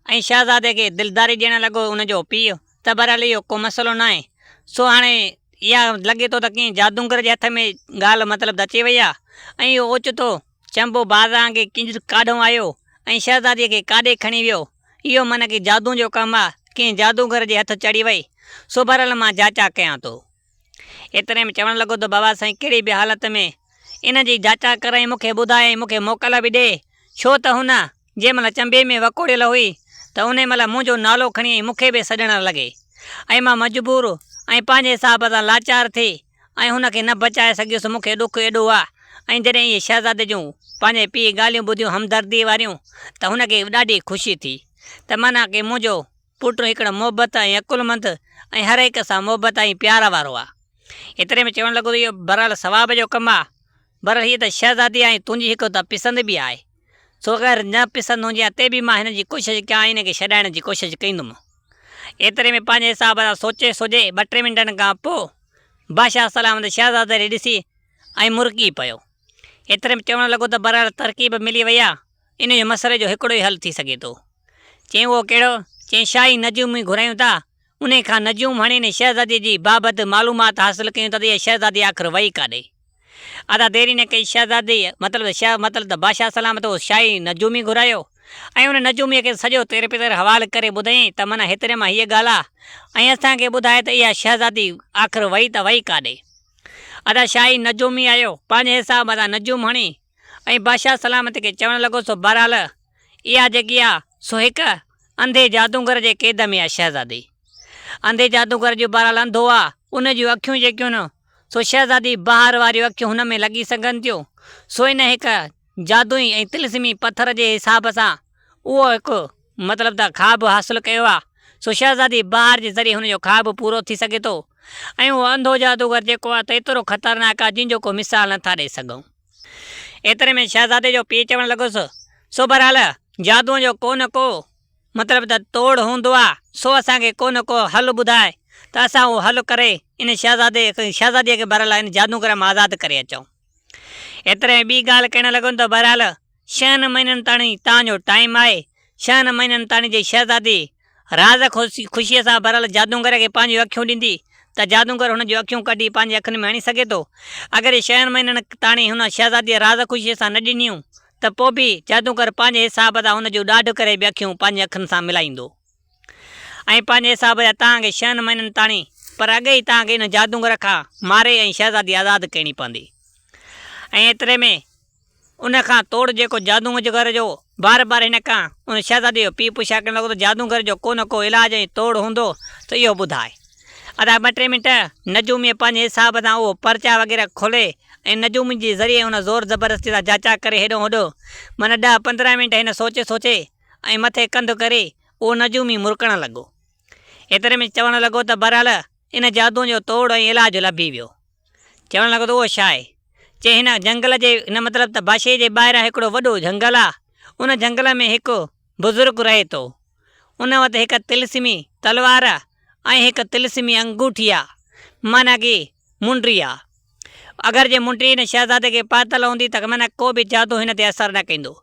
ऐं शहज़ादे खे दिलदारी ॾियणु लॻो उनजो पीउ त बहरहाल इहो को मसइलो न आहे। सो हाणे इहा लॻे थो त कीअं जादूगर जे हथ में ॻाल्हि मतिलबु अची वई आहे ऐं इहो ओचितो चंबो बादशाह खे किंज काॾों आयो ऐं शहज़ादीअ खे काॾे खणी वियो। इहो मन की जादू जो कमु आहे, कंहिं जादूगर जे हथु चढ़ी वई सो बहरहाल मां जांचा कयां थो। एतिरे में चवणु लॻो त बाबा साईं कहिड़ी बि हालत में इन जी जांचा कराई मूंखे ॿुधाई, मूंखे मोकल बि ॾे, छो त हुन जंहिं महिल चंबे में वकोड़ियल हुई त उन महिल मुंहिंजो नालो खणी मूंखे बि सॾणु लॻे ऐं मां मजबूर ऐं पंहिंजे हिसाब सां लाचार थी ऐं हुनखे न बचाए सघियुसि। मूंखे ॾुख एॾो आहे। ऐं जॾहिं इहे शहज़ादे जूं पंहिंजे पीउ ॻाल्हियूं ॿुधियूं हमदर्दी वारियूं त हुनखे ॾाढी ख़ुशी थी त माना की मुंहिंजो पुटु हिकिड़ो मोहबत ऐं अकुलमंद ऐं हर हिक सां मोहबत ऐं प्यार वारो आहे। एतिरे में चवणु लॻो इहो बहरहाल सवाब जो कमु आहे। बहरहाल हीअ त शहज़ादी आहे, तुंहिंजी हिकु त पिसंद बि आहे, सो अगरि न पिसंद हुजे ते बि मां हिन जी कोशिशि कयां, हिनखे छॾाइण जी कोशिशि कंदुमि। एतिरे में पंहिंजे हिसाब सां सोचे सोचे 2-3 मिंटनि खां पोइ बादशाह सलामत शहज़ादे ॾे ॾिसी ऐं मुरकी पियो। एतिरे में चवणु लॻो त बहरहाल तरकीब मिली वई आहे, इन जो मसइले जो हिकिड़ो ई हल थी सघे थो। चई उहो कहिड़ो? चई शाही नजूम घुरायूं था, उन खां नजूम हणी ने शहज़ादी जी बाबति मालूमात हासिलु कयूं त इहा शहज़ादी आख़िर वई काॾे। अदा देरी न कई शहज़ादी मतिलबु त बादशाह सलामत उहो शाही नजूमी घुरायो ऐं उन नजूमीअ खे सॼो तेर पेर हवालु करे ॿुधाईं त माना हेतिरे मां हीअ ॻाल्हि आहे ऐं असांखे ॿुधाए त इहा शहज़ादी आख़िर वई त वई काॾे। अदा शाही नजूमी आयो, पंहिंजे हिसाब सां नजूम हणी ऐं बादशाह सलामत खे चवणु लॻो सो बहरहाल इहा जेकी आहे सो हिकु अंधे जादूगर जे क़ैद में आहे शहज़ादी। अंधे जादूगर जो बहरहाल अंधो आहे, उन जूं अखियूं जेकियूं न सो शहज़ादी बहार वारियूं अखियूं हुन में लॻी सघनि थियूं। सो इन हिकु जादुई ऐं तिलस्मी पथर जे हिसाब सां उहो हिकु मतिलबु त ख़्वाबु हासिलु कयो आहे। सो शहज़ादी बहार जे ज़रिए हुनजो ख़्वाबु पूरो थी सघे थो ऐं उहो अंधो जादूगर जेको आहे त एतिरो ख़तरनाक आहे जंहिंजो को मिसाल नथा ॾेई सघूं। एतिरे में शहज़ादे जो पीउ चवणु लॻुसि सो बहरहाल जादूअ जो को न को मतिलबु त तोड़ हूंदो आहे, सो असांखे को न को हलु ॿुधाए त असां उहो हलु करे इन शहज़ादीअ खे बहरहाल इन जादूगर मां आज़ादु करे अचूं। एतिरे ॿी ॻाल्हि कहणु लॻो त बहरहाल 6 महीननि ताणी तव्हांजो टाइम आहे। 6 महीननि ताणी जे शहज़ादी राज़ ख़ुशीअ सां बहरहाल जादूगर खे पंहिंजियूं अखियूं ॾींदी त जादूगर हुन जूं अखियूं कढी पंहिंजी अखियुनि में हणी सघे थो। अगरि 6 महीननि ताणी हुन शहज़ादीअ राज़ ख़ुशीअ सां न ॾिनियूं त पोइ बि जादूगर पंहिंजे हिसाब सां हुन जूं ॾाढ करे बि अखियूं पंहिंजी अखियुनि सां मिलाईंदो ऐं पंहिंजे हिसाब सां तव्हांखे 6 महीननि ताणी पर अॻे ई तव्हांखे इन जादूगर खां मारे ऐं शहज़ादी आज़ादु करणी पवंदी। ऐं एतिरे में उन खां तोड़ जेको जादूगर जो बार बार हिन खां उन शहज़ादी जो पीउ पुछा करणु लॻो त जादूगर जो को न को इलाजु ऐं तोड़ हूंदो त इहो ॿुधाए। अदा 2-3 मिंट नजूमीअ पंहिंजे हिसाब सां उहो पर्चा वग़ैरह खोले ऐं नजूमी जे ज़रिए हुन ज़ोर ज़बरदस्ती सां जांचा करे हेॾो होॾो माना 10-15 मिंट हिन सोचे ऐं मथे कंधु करे उहो नजूमी मुरकणु लॻो। एतिरे में चवणु लॻो त बहरहाल इन जादू जो तोड़ ऐं इलाजु लभी वियो। चवणु लॻो त उहो छा आहे? चई हिन जंगल जे हिन मतिलबु त बादशाह जे ॿाहिरां हिकिड़ो वॾो जंगल आहे, उन जंगल में हिकु बुज़ुर्ग रहे थो, उन वटि हिकु तिलस्मी तलवार ऐं हिकु तिलस्मी अंगूठी आहे, माना की मुंडी आहे। अगरि जे मुंडी हिन शहज़ादे खे पातल हूंदी त माना को बि जादू हिन ते असरु न कंदो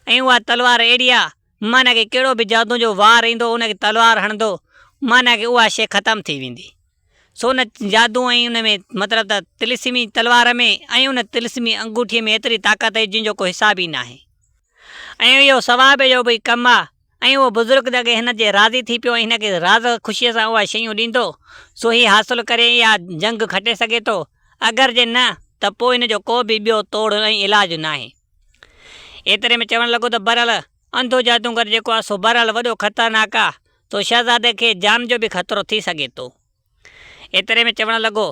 ऐं उहा तलवार अहिड़ी आहे माना की कहिड़ो बि जादू जो वार ईंदो उनखे तलवार हणंदो माना की उहा शइ ख़तमु थी वेंदी। सो उन जादू ऐं उन में मतिलबु त तिलस्मी तलवार में ऐं उन तिलस्मी अंगूठीअ में एतिरी ताक़त आहे जंहिंजो को हिसाब ई न आहे ऐं इहो सवाब जो बि कमु आहे। ऐं उहो बुज़ुर्ग जॻहि हिन जे राज़ी थी पियो ऐं हिनखे राज़ ख़ुशीअ सां उहा शयूं ॾींदो सो ही हासिलु करे इहा जंग खटे सघे थो। अगरि जे न त पोइ हिन जो को बि ॿियो तोड़ ऐं इलाजु न आहे। एतिरे में चवणु लॻो त बहरहाल अंधो जादूगर जेको आहे सो बहरहाल वॾो ख़तरनाक आहे, तो शहज़ादे खे जान जो बि ख़तरो थी सघे थो। एतिरे में चवणु लॻो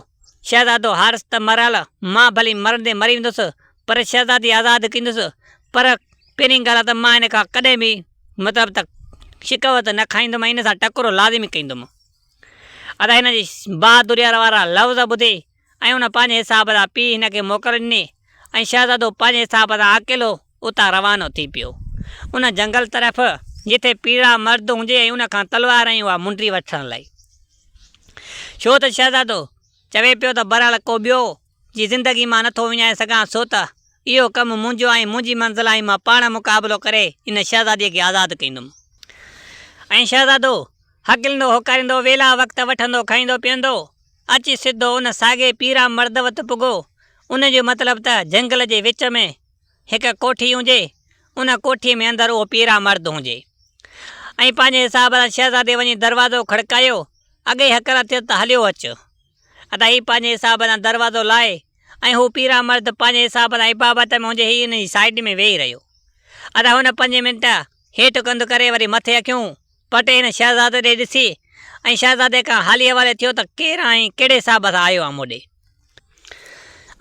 शहज़ादो हारिस त मरहल मां भली मरंदे मरी वेंदुसि पर शहज़ादी आज़ादु कंदुसि, पर पहिरीं ॻाल्हि आहे त मां हिन खां कॾहिं बि मतिलबु त शिकवत न खाईंदुमि, हिन सां टकरो लाज़िमी कंदुमि। अदा हिन जी बहादुरी वारा लफ़्ज़ ॿुधी ऐं उन पंहिंजे हिसाब सां पीउ हिन खे मोकल ॾिनी ऐं शहज़ादो पंहिंजे हिसाब सां अकेलो उतां रवानो थी पियो उन जंगल तरफ़ जिथे पीड़ा मर्द हुजे ऐं उन खां तलवार ऐं उहा मुंडी वठण लाइ। छो त शहज़ादो चवे पियो त बहरहाल को ॿियो जी ज़िंदगी मां नथो विञाए सघां, सो त इहो कमु मुंहिंजो ऐं मुंहिंजी मंज़िल ऐं मां पाण मुक़ाबिलो करे इन शहज़ादीअ खे आज़ादु कंदुमि। ऐं शहज़ादो हकिलंदो होकारींदो वेला वक़्तु वठंदो खाईंदो पीअंदो अची सिधो उन साॻे पीरा मर्द वटि पुॻो। उन जो मतिलबु त जंगल जे विच में हिकु कोठी हुजे, उन कोठीअ में अंदरि उहो पीरा मर्द हुजे ऐं पंहिंजे हिसाब सां शहज़ादे वञी दरवाज़ो खड़कायो अॻे हकरा थियो त हलियो अच। अदा ही पंहिंजे हिसाब सां दरवाज़ो लाहे ऐं हू पीरा मर्द पंहिंजे हिसाब सां इबाबत में हुनजे ही हिन जी साइड में वेही रहियो। अदा हुन 5 मिंट हेठि कंधु करे वरी मथे अखियूं पटे हिन शहज़ादे ॾे ॾिसी ऐं शहज़ादे खां हाली हवाले थियो त केरु ऐं कहिड़े हिसाब सां आयो आहे मूं ॾे।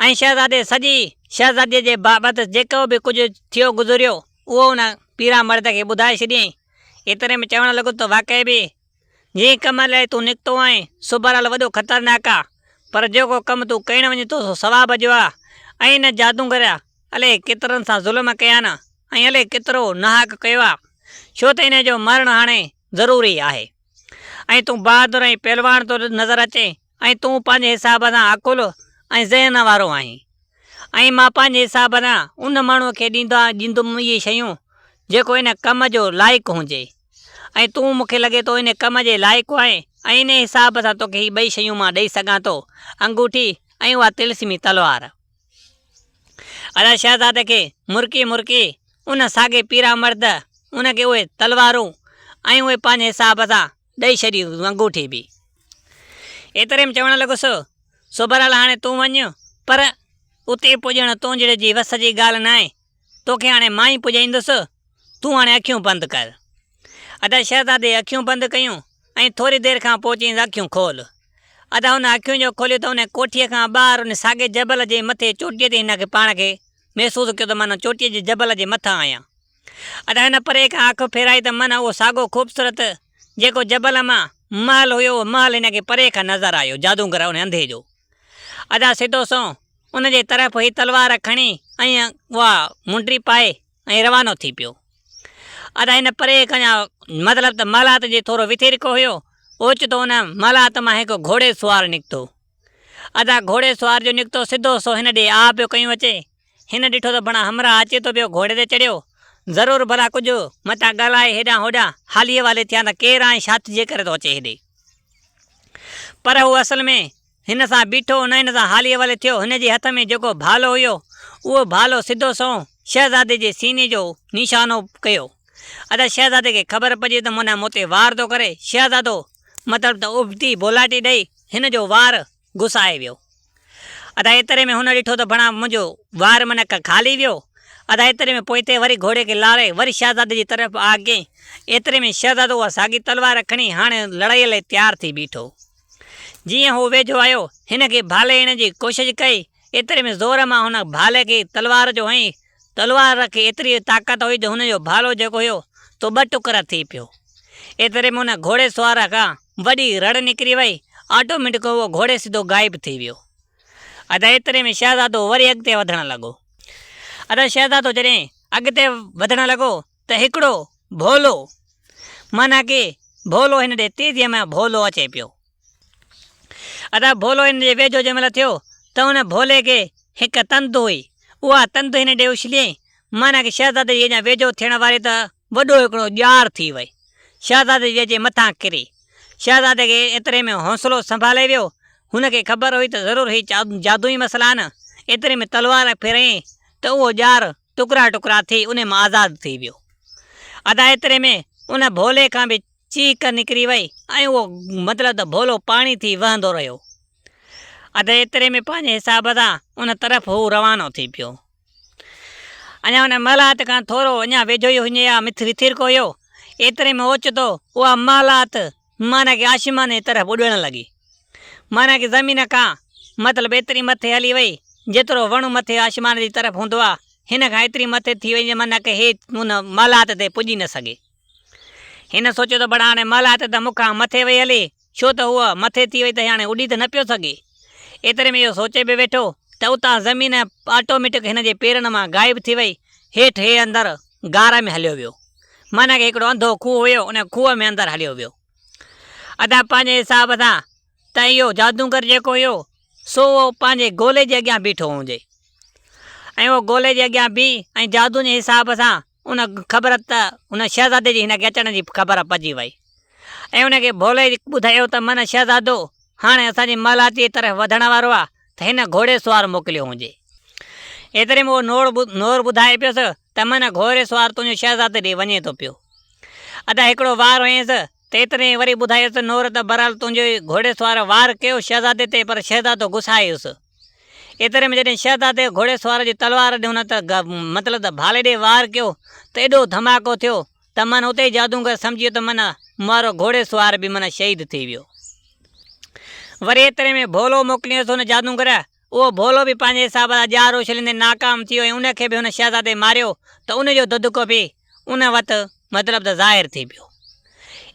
ऐं शहज़ादे सॼी शहज़ादीअ जे बाबति जेको बि कुझु थियो गुज़रियो उहो हुन पीरा मर्द खे ॿुधाए छॾियईं। एतिरे में चवणु लॻो त वाक़ई बि जंहिं कम लाइ तूं निकितो आहीं सुबुह वॾो ख़तरनाक आहे, पर जेको कमु तूं करणु वञे थो सो सवाब जो आहे। ऐं हिन जादूगर अले केतिरनि सां ज़ुल्म कया न ऐं अले केतिरो नाहक कयो आहे, छो त हिन जो मरणु हाणे ज़रूरी आहे। ऐं तूं बहादुर ऐं पहलवान थो नज़र अचे ऐं तूं पंहिंजे हिसाब सां अकुल ऐं ज़हन वारो आहीं। ऐं मां पंहिंजे हिसाब सां उन माण्हूअ खे ॾींदुमि इहे शयूं जेको हिन कम जो लाइक़ु हुजे। ऐं तूं मूंखे लॻे थो इन कम जे लाइक़ु आहे ऐं इन हिसाब सां तोखे ही 2 शयूं मां ॾेई सघां थो, अंगूठी ऐं उहा तिलस्मी तलवार। अदा शहज़ादे खे मुरकी मुरकी उन साॻे पीरा मर्द उनखे उहे तलवारूं ऐं उहे पंहिंजे हिसाब सां ॾेई छॾियूं अंगूठी बि। एतिरे में चवणु लॻुसि सुबरल हाणे तूं वञ, पर उते पुॼणु तूं जहिड़े जी वस जी ॻाल्हि न आहे, तोखे हाणे मां ई पुॼाईंदुसि, तूं हाणे अखियूं बंदि कर। अदा शहज़ादे अखियूं बंदि कयूं ऐं थोरी देरि खां पोइ चयईं अखियूं खोल। अदा हुन अखियुनि जो खोलियो त हुन कोठीअ खां ॿाहिरि उन साॻे जबल जे मथे चोटीअ ते हिनखे पाण खे महसूसु कयो त माना चोटीअ जे जबल जे मथां आहियां। अदा हिन परे खां अखि फेराई त माना उहो साॻो ख़ूबसूरत जेको जबल मां महल हुयो उहो महल हिनखे परे खां नज़र आयो, जादूगर उन अंधे जो। अदा सिधो सो उनजे तरफ़ ही तलवार खणी ऐं उहा मुंडी पाए ऐं रवानो थी पियो। अदा हिन परे खां मतिलबु त महलात जे थोरो विथेरिको हुयो, ओचितो हुन महलात मां हिकु घोड़े सुवार निकितो। अदा घोड़े सुवार जो निकितो सिधो सो हिन ॾे आ पियो कयूं अचे। हिन ॾिठो त भणा हमरा अचे थो पियो, घोड़े ते चढ़ियो, ज़रूरु भला कुझु मथां ॻाल्हाए हेॾां होॾां हाली वाले थिया त केरु आहे छा जे करे थो अचे हेॾे। पर हू असल में हिन सां बीठो न हिन सां हाली वाले थियो। हिन जे हथ में जेको भालो हुयो उहो भालो सिधो सो शहज़ादे जे सीने जो निशानो कयो। अदा शहज़ादे खे ख़बर पइजी त मुना मूं ते वार थो करे। शहज़ादो मतिलबु त उबती बोलाटी ॾेई हिन जो वार घुसाए वियो। अदा एतिरे में हुन ॾिठो त भणा मुंहिंजो वार मन खाली वियो। अदा एतिरे में पोइ हिते वरी घोड़े खे लारे वरी शहज़ादे जी तरफ़ आगे। एतिरे में शहज़ादो उहा साॻी तलवार खणी हाणे लड़ाईअ लाइ तयारु थी बीठो। जीअं हू वेझो आयो हिन खे भाले हिन जी कोशिशि कई। एतिरे में ज़ोर मां हुन भाले खे तलवार जो हईं। तलवार खे एतिरी ताक़त हुई जो हुनजो भालो जेको हुयो तो 2 टुकड़ा थी पियो। एतिरे में हुन घोड़े सुवार खां वॾी रड़ निकिरी वई। ऑटोमेटिक उहो घोड़े सिधो गायब थी वियो। अदा एतिरे में शहज़ादो वरी अॻिते वधणु लॻो। अदा शहज़ादो जॾहिं अॻिते वधणु लॻो त हिकिड़ो भोलो माना की भोलो हिन ॾे तेज़ीअ में भोलो अचे पियो। अदा भोलो हिन जे वेझो जंहिं महिल थियो त हुन भोले खे हिकु तंद हुई, उहा तंद हिन ॾे उछलियईं। माना की शहज़ादे जे वेझो थियण वारी त वॾो हिकिड़ो ॼार थी वई। शहज़ादे जे मथां किरी। शहज़ादे खे एतिरे में हौसलो संभाले वियो। हुनखे ख़बर हुई त ज़रूरु ही जादुई मसला न। एतिरे में तलवार फेरई त उहो ॼार टुकड़ा टुकड़ा थी उन मां आज़ादु थी वियो। अदा एतिरे में उन भोले खां बि चीक निकिरी वई ऐं उहो मतिलबु त भोलो पाणी थी वहंदो रहियो। अदा एतिरे में पंहिंजे हिसाब सां उन तरफ़ हू रवानो थी पियो। अञा हुन महलात खां थोरो अञा वेझो ई हुजे या विथिरको हुयो। एतिरे में ओचितो उहा महलात माना की आसमान जी तरफ़ उॾणु लॻी। माना की ज़मीन खां मतिलबु एतिरी मथे हली वई जेतिरो वणु मथे आसमान जी तरफ़ हूंदो आहे, हिन खां एतिरी मथे थी वई माना की हे हुन महलात ते पुॼी न सघे। हिन सोचियो त बड़ा हाणे महलात त मूंखां मथे वई हली, छो त उहा मथे थी वई त हाणे उॾी त न पियो सघे। एतिरे में इहो सोचे बि वेठो त उतां ज़मीन ऑटोमेटिक हिन जे पेरनि मां गायब थी वई। हेठि हे अंदरि गार में हलियो वियो। माना की हिकिड़ो अंधो खूह हुयो, उन खूह में अंदरि हलियो वियो। अदा पंहिंजे हिसाब सां त इहो जादूगर जेको हुयो सो उहो पंहिंजे गोले जे अॻियां बीठो हुजे ऐं उहो गोले जे अॻियां बीह ऐं जादू जे हिसाब सां उन ख़बर त उन शहज़ादे जी हिनखे अचण जी ख़बर पइजी वई। ऐं उनखे भोले ॿुधायो त मन शहज़ादो हाणे असांजी महलात जी तरफ़ वधण वारो आहे त हिन घोड़े सुवार मोकिलियो हुजे। एतिरे में उहो नोर ॿुधाए पियोसि त मन घोड़े सुवार तुंहिंजो शहज़ादे ॾे वञे थो पियो। अदा हिकिड़ो वार हुयसि तेतरे वरी ॿुधायो त नूर त बहरहाल तुंहिंजो घोड़े सवार वार कयो शहज़ादे ते, पर शहज़ादो गुसायुसि। एतिरे में जॾहिं शहज़ादे घोड़े सवार जी तलवार ॾिनो न त मतिलबु त भाले ॾे वार कयो त एॾो धमाको थियो त मन उते ई जादूगर सम्झी वियो त मन मारो घोड़े सवार बि मन शहीद थी वियो। वरी एतिरे में भोलो मोकिलियोसि हुन जादूगर, उहो भोलो बि पंहिंजे हिसाब सां ॼारो छॾींदे नाकाम थी वियो ऐं उनखे बि हुन शहज़ादे मारियो त उनजो दुदको बि उन वटि मतिलबु त ज़ाहिर थी पियो।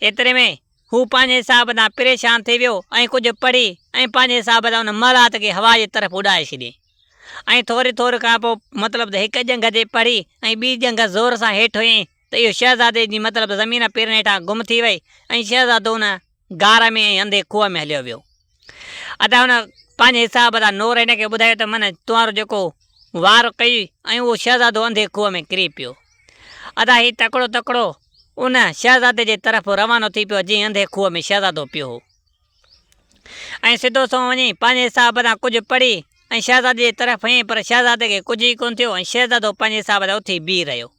एतिरे में हू पंहिंजे हिसाब सां परेशान थी वियो ऐं कुझु पढ़ी ऐं पंहिंजे हिसाब सां हुन मलात खे हवा जी तरफ़ उॾाए छॾियईं। ऐं थोरी खां पोइ मतिलबु त हिकु जंग जे पढ़ी ऐं ॿी जंग ज़ोर सां हेठि हुयईं त इहो शहज़ादे जी मतिलबु ज़मीन पेरनि हेठां गुम थी वई ऐं शहज़ादो हुन गार में ऐं अंधे खूह में हलियो वियो। अदा हुन पंहिंजे हिसाब सां नूर हिनखे ॿुधायो त मन तुंहिंजो जेको वार कई ऐं उहो शहज़ादो अंधे खूह में किरी पियो। अदा हीउ तकिड़ो उन शहज़ादे जे तरफ़ रवानो थी पियो जीअं अंधे खूह में शहज़ादो पियो हो ऐं सिधो सो वञी पंहिंजे हिसाब सां कुझु पढ़ी ऐं शहज़ादे जे तरफ़ हईं, पर शहज़ादे खे कुझु ई कोन थियो ऐं शहज़ादो पंहिंजे हिसाब सां उथी बीह रहियो।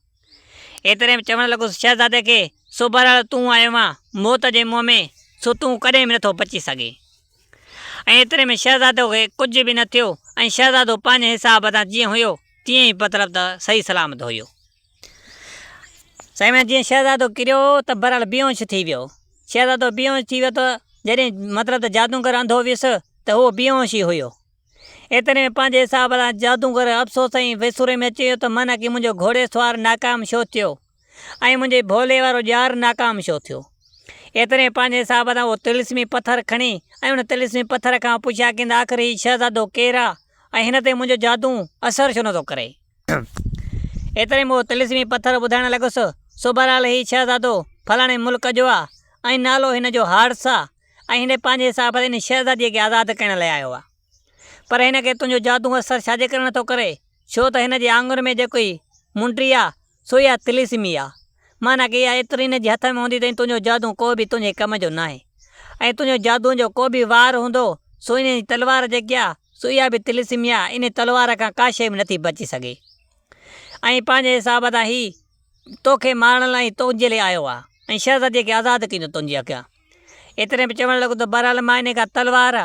एतिरे में चवणु लॻुसि शहज़ादे खे, सो बहरहाल तूं आयो आहे मौत जे मुंहं में, सो तूं कॾहिं बि नथो बची सघे। ऐं एतिरे में शहज़ादो खे कुझु बि न थियो ऐं शहज़ादो पंहिंजे हिसाब सां जीअं हुयो तीअं ई मतिलबु त सही सलामत हुयो। साईं जीअं शहज़ादो किरियो त बहरहाल बेहोश थी वियो। शहज़ादो बेहोश थी वियो त जॾहिं मतिलबु त जादूगर अंधो वियुसि त उहो बेहोश ई हुयो। एतिरे में पंहिंजे हिसाब सां जादूगर अफ़सोस ऐं वेसूरे में अची वियो त मन की मुंहिंजो घोड़े सवार नाकाम छो थियो ऐं मुंहिंजे भोले वारो ॼार नाकाम छो थियो। एतिरे में पंहिंजे हिसाब सां उहो तिलिस्मी पथर खणी ऐं उन तिलिस्मी पथर खां पुछिया की आख़िर हीउ शहज़ादो केरु आहे ऐं हिन ते मुंहिंजो जादू असरु छो नथो करे। एतिरे में उहो तिलिस्मी पथर ॿुधाइण लॻुसि, सो बहरहाल हीउ शहज़ादो फलाणे मुल्क जो आहे ऐं नालो हिन जो हारिस आहे ऐं हिन पंहिंजे हिसाब सां हिन शहज़ादीअ खे आज़ादु करण लाइ आयो आहे। पर हिन खे तुंहिंजो जादू असरु छाजे करे नथो करे, छो त हिन जे आङुर में जेको ई मुंडी आहे सो इहा तिलिस्मी आहे, माना की इहा एतिरी हिन जे हथ में हूंदी अथई तुंहिंजो जादू को बि तुंहिंजे कम जो न आहे। ऐं तुंहिंजो जादू जो को बि वार हूंदो सो इन जी तलवार जेकी आहे सो इहा बि तिलिस्मी आहे, इन तलवार खां का शइ बि नथी बची सघे। ऐं पंहिंजे हिसाब सां ही तोखे मारण लाइ तुंहिंजे लाइ आयो आहे ऐं शहज़ादीअ खे आज़ादु कईंदो तुंहिंजे अॻियां। एतिरे में चवणु लॻो त बहरहाल मां इन खां तलवार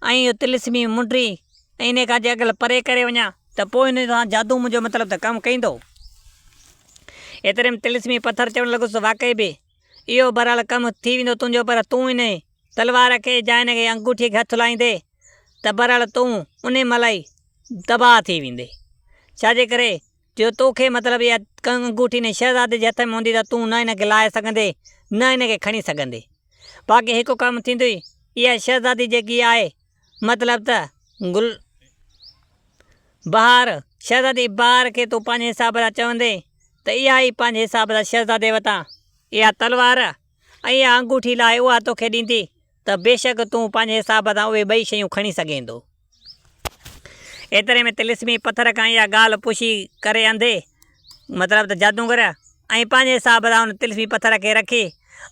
ऐं इहो तिलिस्मी मुंडी ऐं इन खां जे अगरि परे करे वञा त पोइ इन सां जादू मुंहिंजो मतिलबु त कमु कंदो। एतिरे में तिलिस्मी पथर चवणु लॻुसि वाक़ई बि इहो बहरहाल कमु थी वेंदो तुंहिंजो, पर तूं इन तलवार खे या इन खे अंगूठीअ खे हथु लाहींदे त बहरहाल तूं उन महिल ई तबाह थी वेंदे। छाजे करे जो तोखे मतिलबु इहा अंगूठी ने शहज़ादे जे हथ में हूंदी त तूं न हिनखे लाहे सघंदे न हिनखे खणी सघंदे। बाक़ी हिकु कमु थींदुई, इहा शहज़ादी जेकी आहे मतिलबु त गुल बहार शहज़ादी बहार खे तूं पंहिंजे हिसाब सां चवंदे त इहा ई पंहिंजे हिसाब सां शहज़ादे वटां इहा तलवार ऐं इहा अंगूठी लाइ उहा तोखे ॾींदी त बेशक तूं पंहिंजे हिसाब सां उहे ॿई शयूं खणी सघें थो। एतिरे में तिलिस्मी पथर खां इहा ॻाल्हि पुछी करे अंधे मतिलबु त जादूगर ऐं पंहिंजे हिसाब सां हुन तिलिस्मी पथर खे रखी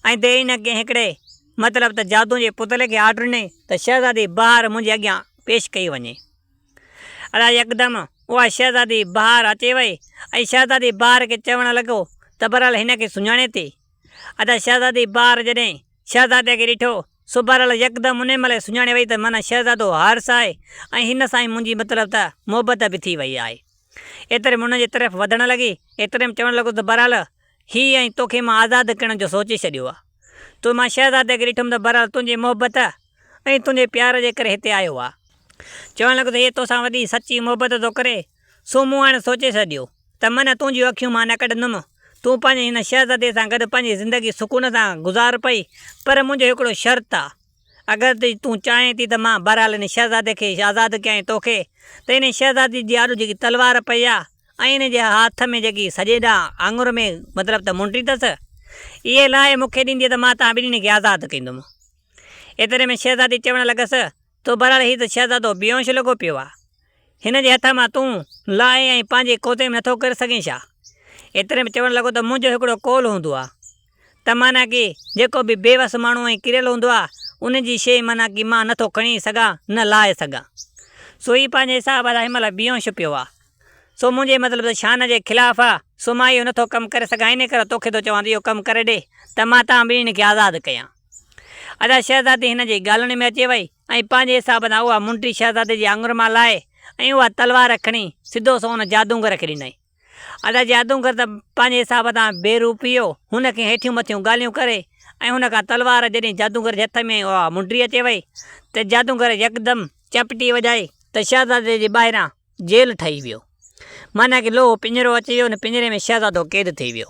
ऐं दे इन खे हिकिड़े मतिलबु त जादू जे पुतले खे आर्डर ॾिनई त शहज़ादी बहार मुंहिंजे अॻियां पेश कई वञे। अड़ा यकदमि उहा शहज़ादी बहार अचे वई ऐं शहज़ादी बहार खे चवणु लॻो त बहरहाल हिन खे सुञाणे थी। अदा शहज़ादी बहार जॾहिं शहज़ादे खे ॾिठो सो बहरहाल यकदमि उन महिल सुञाणे वई त माना शहज़ादो हारिस आहे ऐं हिन सां ई मुंहिंजी मतिलबु त मोहबत बि थी वई आहे। एतिरे में हुन जे तरफ़ वधणु लॻी। एतिरे में चवणु लॻो त बहरहाल हीअ ऐं तोखे मां आज़ादु करण जो सोचे छॾियो आहे। तो मां शहज़ादे खे ॾिठुमि त बहरहाल तुंहिंजी मोहबत ऐं तुंहिंजे प्यार जे करे हिते आयो आहे। चवणु लॻो त हीअ तोसां वॾी सची मोहबत थो करे, सो मूं हाणे सोचे छॾियो त मन तुंहिंजियूं अखियूं मां न कढंदुमि, तूं पंहिंजे हिन शहज़ादे सां गॾु पंहिंजी ज़िंदगी सुकून सां गुज़ार पई। पर मुंहिंजो हिकिड़ो शर्त आहे, अगरि तूं चाहीं थी त मां बहरहाल हिन शहज़ादे खे आज़ादु कयां तोखे त हिन शहज़ादी जी आॾो जेकी तलवार पई आहे ऐं हिन जे हथ में जेकी सॼे ॾांहुं आङुर में मतिलबु त मुंडी अथसि, इहे लाइ मूंखे ॾींदी त मां तव्हां ॿिन्हिनि खे आज़ादु कंदुमि। एतिरे में शहज़ादी चवणु लॻसि तो बहरहाल हीउ त शहज़ादो बेहोश लॻो पियो आहे, हिन जे हथ मां तूं लाहे ऐं पंहिंजे कोते में नथो करे सघीं छा। एतिरे में चवणु लॻो त मुंहिंजो हिकिड़ो कौल हूंदो आहे त माना की जेको बि बेवस माण्हू ऐं किरियल हूंदो आहे उन जी शइ माना की मां नथो खणी सघां न लाहे सघां। सो ही पंहिंजे हिसाब सां हिन महिल बेहोश पियो आहे। सो मुंहिंजे मतिलबु शान जे ख़िलाफ़ु आहे सो मां इहो नथो कमु करे सघां, इन करे तोखे थो चवां इहो कमु करे ॾे त मां तव्हां ॿिन्हिनि खे आज़ादु कयां। अदा शहज़ादी हिन जी ॻाल्हियुनि में अची वई ऐं पंहिंजे हिसाब सां उहा मुंडी शहज़ादे जी आङुर मां लाहे ऐं उहा तलवार खणी सिधो सो हुन जादूगर खे ॾिनई। अदा जादूगर त पंहिंजे हिसाब सां बेरूपी हो, हुनखे हेठियूं मथियूं ॻाल्हियूं करे ऐं हुन खां तलवार जॾहिं जादूगर जे हथ में उहा मुंडी अचे वई त जादूगर यकदमि चपटी वॼाई त शहज़ादे जे ॿाहिरां जेल ठही वियो, माना कि लोहो पिंजरो अची वियो, पिंजरे में शहज़ादो क़ैद थी वियो।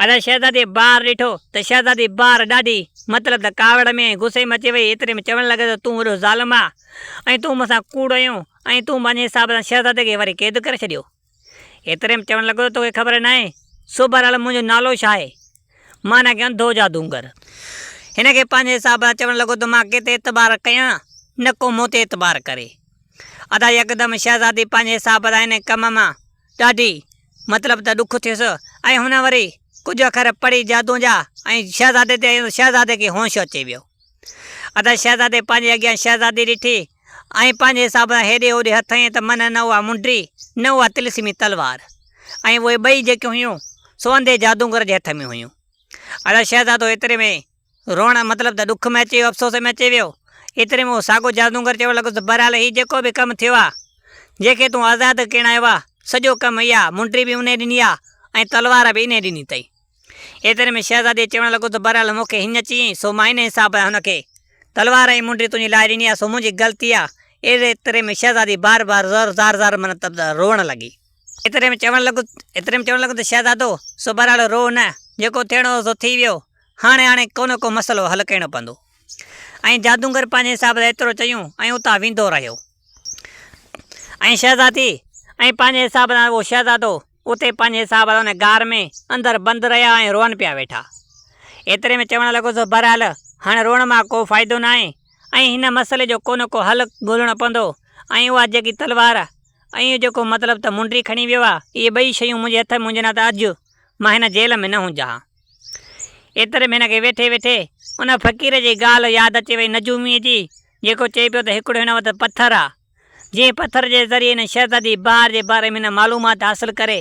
अदा शहज़ादी ॿार ॾिठो त शहज़ादी ॿार ॾाढी मतिलबु त कावड़ में गुस्से में अची वई, एतिरे में चवणु लॻे त तूं वॾो ज़ालिम आहे ऐं तूं मूंसां कूड़ आहियो ऐं तूं पंहिंजे हिसाब सां शहज़ादे खे वरी क़ैद करे छॾियो। एतिरे में चवणु लॻो तोखे ख़बर न आहे सो बहरहाल मुंहिंजो नालो छा आहे, माना कि अंधो जादूगर। हिन खे पंहिंजे हिसाब सां चवणु लॻो त मां किथे एतबार कयां न को मूं ते एतबार करे। अदा यकदमि शहज़ादी पंहिंजे हिसाब सां हिन कम मां ॾाढी मतिलबु त ॾुख थियुसि ऐं हुन वरी कुझु अखर पढ़ी जादू जा ऐं शहज़ादे खे होश अची वियो। अदा शहज़ादे पंहिंजे अॻियां शहज़ादी ॾिठी ऐं पंहिंजे हिसाब सां हेॾे होॾे हथ हईं त मन न उहा मुंडी न उहा तिलस्मी तलवार ऐं उहे ॿई जेकियूं हुयूं सो अंधे जादूगर जे हथ में हुयूं। अदा शहज़ादो एतिरे में रोअण मतिलबु त ॾुख में अची वियो, अफ़सोस में अची वियो। एतिरे में उहो साॻो जादूगर चवणु लॻो त बहरहाल हीउ जेको बि कमु थियो आहे, जंहिंखे तूं आज़ादु कहिड़ायो आहे, सॼो कमु इहा मुंडी बि उन ॾिनी आहे ऐं तलवार बि इन ॾिनी अथई। एतिरे में शहज़ादी चवणु लॻो त बहरहाल मूंखे हीअं चयईं सो मां इन हिसाब सां हुनखे तलवार ऐं मुंडी तुंहिंजी लाइ ॾिनी आहे, सो मुंहिंजी ग़लती आहे। एतिरे में शहज़ादी बार बार ज़ार मतिलबु रोअण लॻी। एतिरे में चवणु लॻो त शहज़ादो सो बहरहाल रो न, जेको थियणो हो सो थी वियो, हाणे को न को मसइलो हल करिणो पवंदो। ऐं जादूगर पंहिंजे हिसाब सां एतिरो चयूं ऐं उतां वेंदो रहियो ऐं शहज़ादी ऐं पंहिंजे हिसाब सां उहो शहज़ादो उते पंहिंजे हिसाब सां हुन गार में अंदरि बंदि रहिया ऐं रोअनि पिया वेठा। एतिरे में चवणु लॻो त बहरहाल हाणे रोअण मां को फ़ाइदो न आहे ऐं हिन मसइले जो को न को हल ॻोल्हणो पवंदो ऐं उहा जेकी तलवार ऐं इहो जेको मतिलबु त मुंडी खणी वियो आहे, इहे ॿई शयूं मुंहिंजे हथ में हुजनि हा त अॼु मां हिन जेल में न हुजां हा। एतिरे में हिन खे वेठे वेठे उन फ़क़ीर जी ॻाल्हि यादि अची वई नजूमीअ जी, जेको चए पियो त हिकिड़ो हिन वटि पथर आहे, जीअं पथर जे ज़रिए हिन शहज़ादी बहार जे बारे में हिन मालूमात हासिलु करे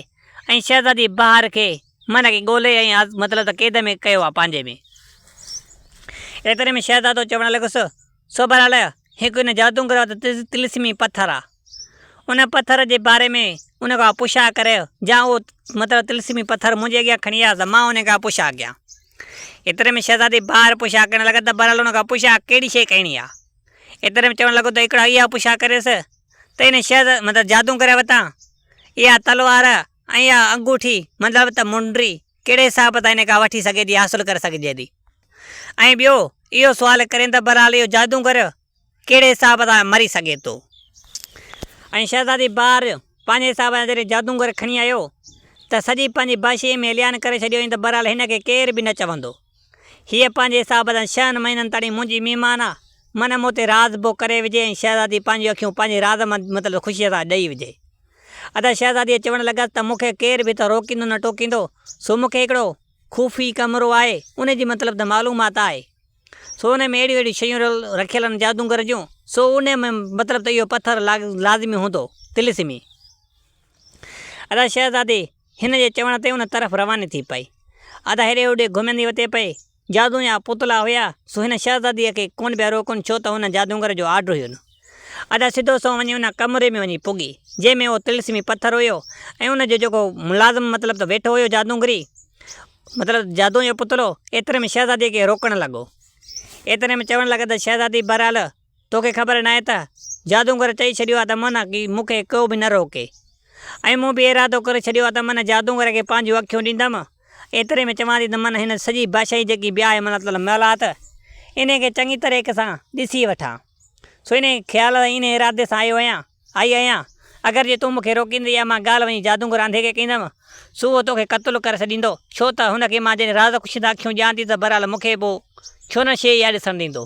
ऐं शहज़ादी बहार खे माना कि ॻोल्हे ऐं मतिलबु त क़ैद में कयो आहे पंहिंजे में। एतिरे में शहज़ादो चवणु लॻुसि सो बहरहाल हिकु हिन जादूगर वटि तिलस्मी पथर आहे, उन पथर जे बारे में उन खां पुछा करे जा उहो मतिलबु तिलस्मी पथर मुंहिंजे अॻियां खणी आहे त मां उन खां पुछा कयां। एतिरे में शहज़ादी ॿार पुछा करणु लॻा त बहरहाल उन खां पुछा कहिड़ी शइ करणी आहे। एतिरे में चवणु लॻो त हिकिड़ा इहा पुछा करेसि त हिन मतिलबु जादूगर वटां इहा तलवार ऐं इहा अंगूठी मतिलबु त मुंडी कहिड़े हिसाब सां हिन खां वठी सघे थी, हासिलु करे सघिजे थी। ऐं ॿियो इहो सुवालु करे त बहरहाल इहो जादूगर कहिड़े हिसाब सां मरी सघे थो। ऐं शहज़ादी ॿार पंहिंजे हिसाब सां जॾहिं जादूगर खणी आयो त सॼी पंहिंजी भाषे में ऐलान करे छॾियो त बहरहाल हिन खे केर बि न चवंदो, हीअ पंहिंजे हिसाब सां 6 महीननि ताईं मुंहिंजी महिमान आहे, मन मूं ते राज़ बो करे विझे ऐं शहज़ादी पंहिंजी अखियूं पंहिंजे राज़ मां मतिलबु ख़ुशीअ सां ॾेई विझे। अदा शहज़ादीअ चवणु लॻसि त मूंखे केर बि त रोकींदो न टोकींदो, सो मूंखे हिकिड़ो ख़ूफ़ी कमिरो आहे, उनजी मतिलबु त मालूमात आहे, सो उन में अहिड़ियूं शयूं रखियल आहिनि जादूगर जूं, सो उन में मतिलबु त इहो पथर लाज़मी हूंदो तिलस्मी। अदा शहज़ादी हिन जे चवण ते उन तरफ़ रवानी थी पई। अदा हेॾे होॾे घुमंदी वते पई, जादू जा पुतला हुया सो हिन शहज़ादीअ खे कोन पिया रोकनि, छो त हुन जादूगर जो आर्डर हुयो। अदा सिधो सो वञी उन कमरे में वञी पुगी जंहिंमें उहो तिलस्मी पथर हुयो ऐं उनजो जेको मुलाज़िम मतिलबु त वेठो हुयो जादूगरी मतिलबु जादू जो पुतलो। एतिरे में शहज़ादीअ खे रोकणु लॻो। एतिरे में चवणु लॻा त शहज़ादी बहरहाल तोखे ख़बर न आहे त जादूगर चई छॾियो आहे त माना कि मूंखे को बि न रोके, ऐं मूं बि इरादो करे छॾियो आहे त माना जादूगर खे पंहिंजूं अखियूं ॾींदमि। एतिरे में चवां थी त माना हिन सॼी बादशाही जेकी ॿिया आहे मतिलबु महिलात इन खे चङी तरीक़े सां ॾिसी वठां, सो इन ख़्याल इन इरादे सां आई आहियां अगरि जे तूं मूंखे रोकींदी या मां ॻाल्हि वञी जादूगर आंधे खे कंदमि सो उहो तोखे क़तलु करे छॾींदो, छो त हुनखे मां जॾहिं राज़ ख़ुशीदा अखियूं ॾियां थी त बहरहाल मूंखे पोइ छो न शइ इहा ॾिसणु ॾींदो।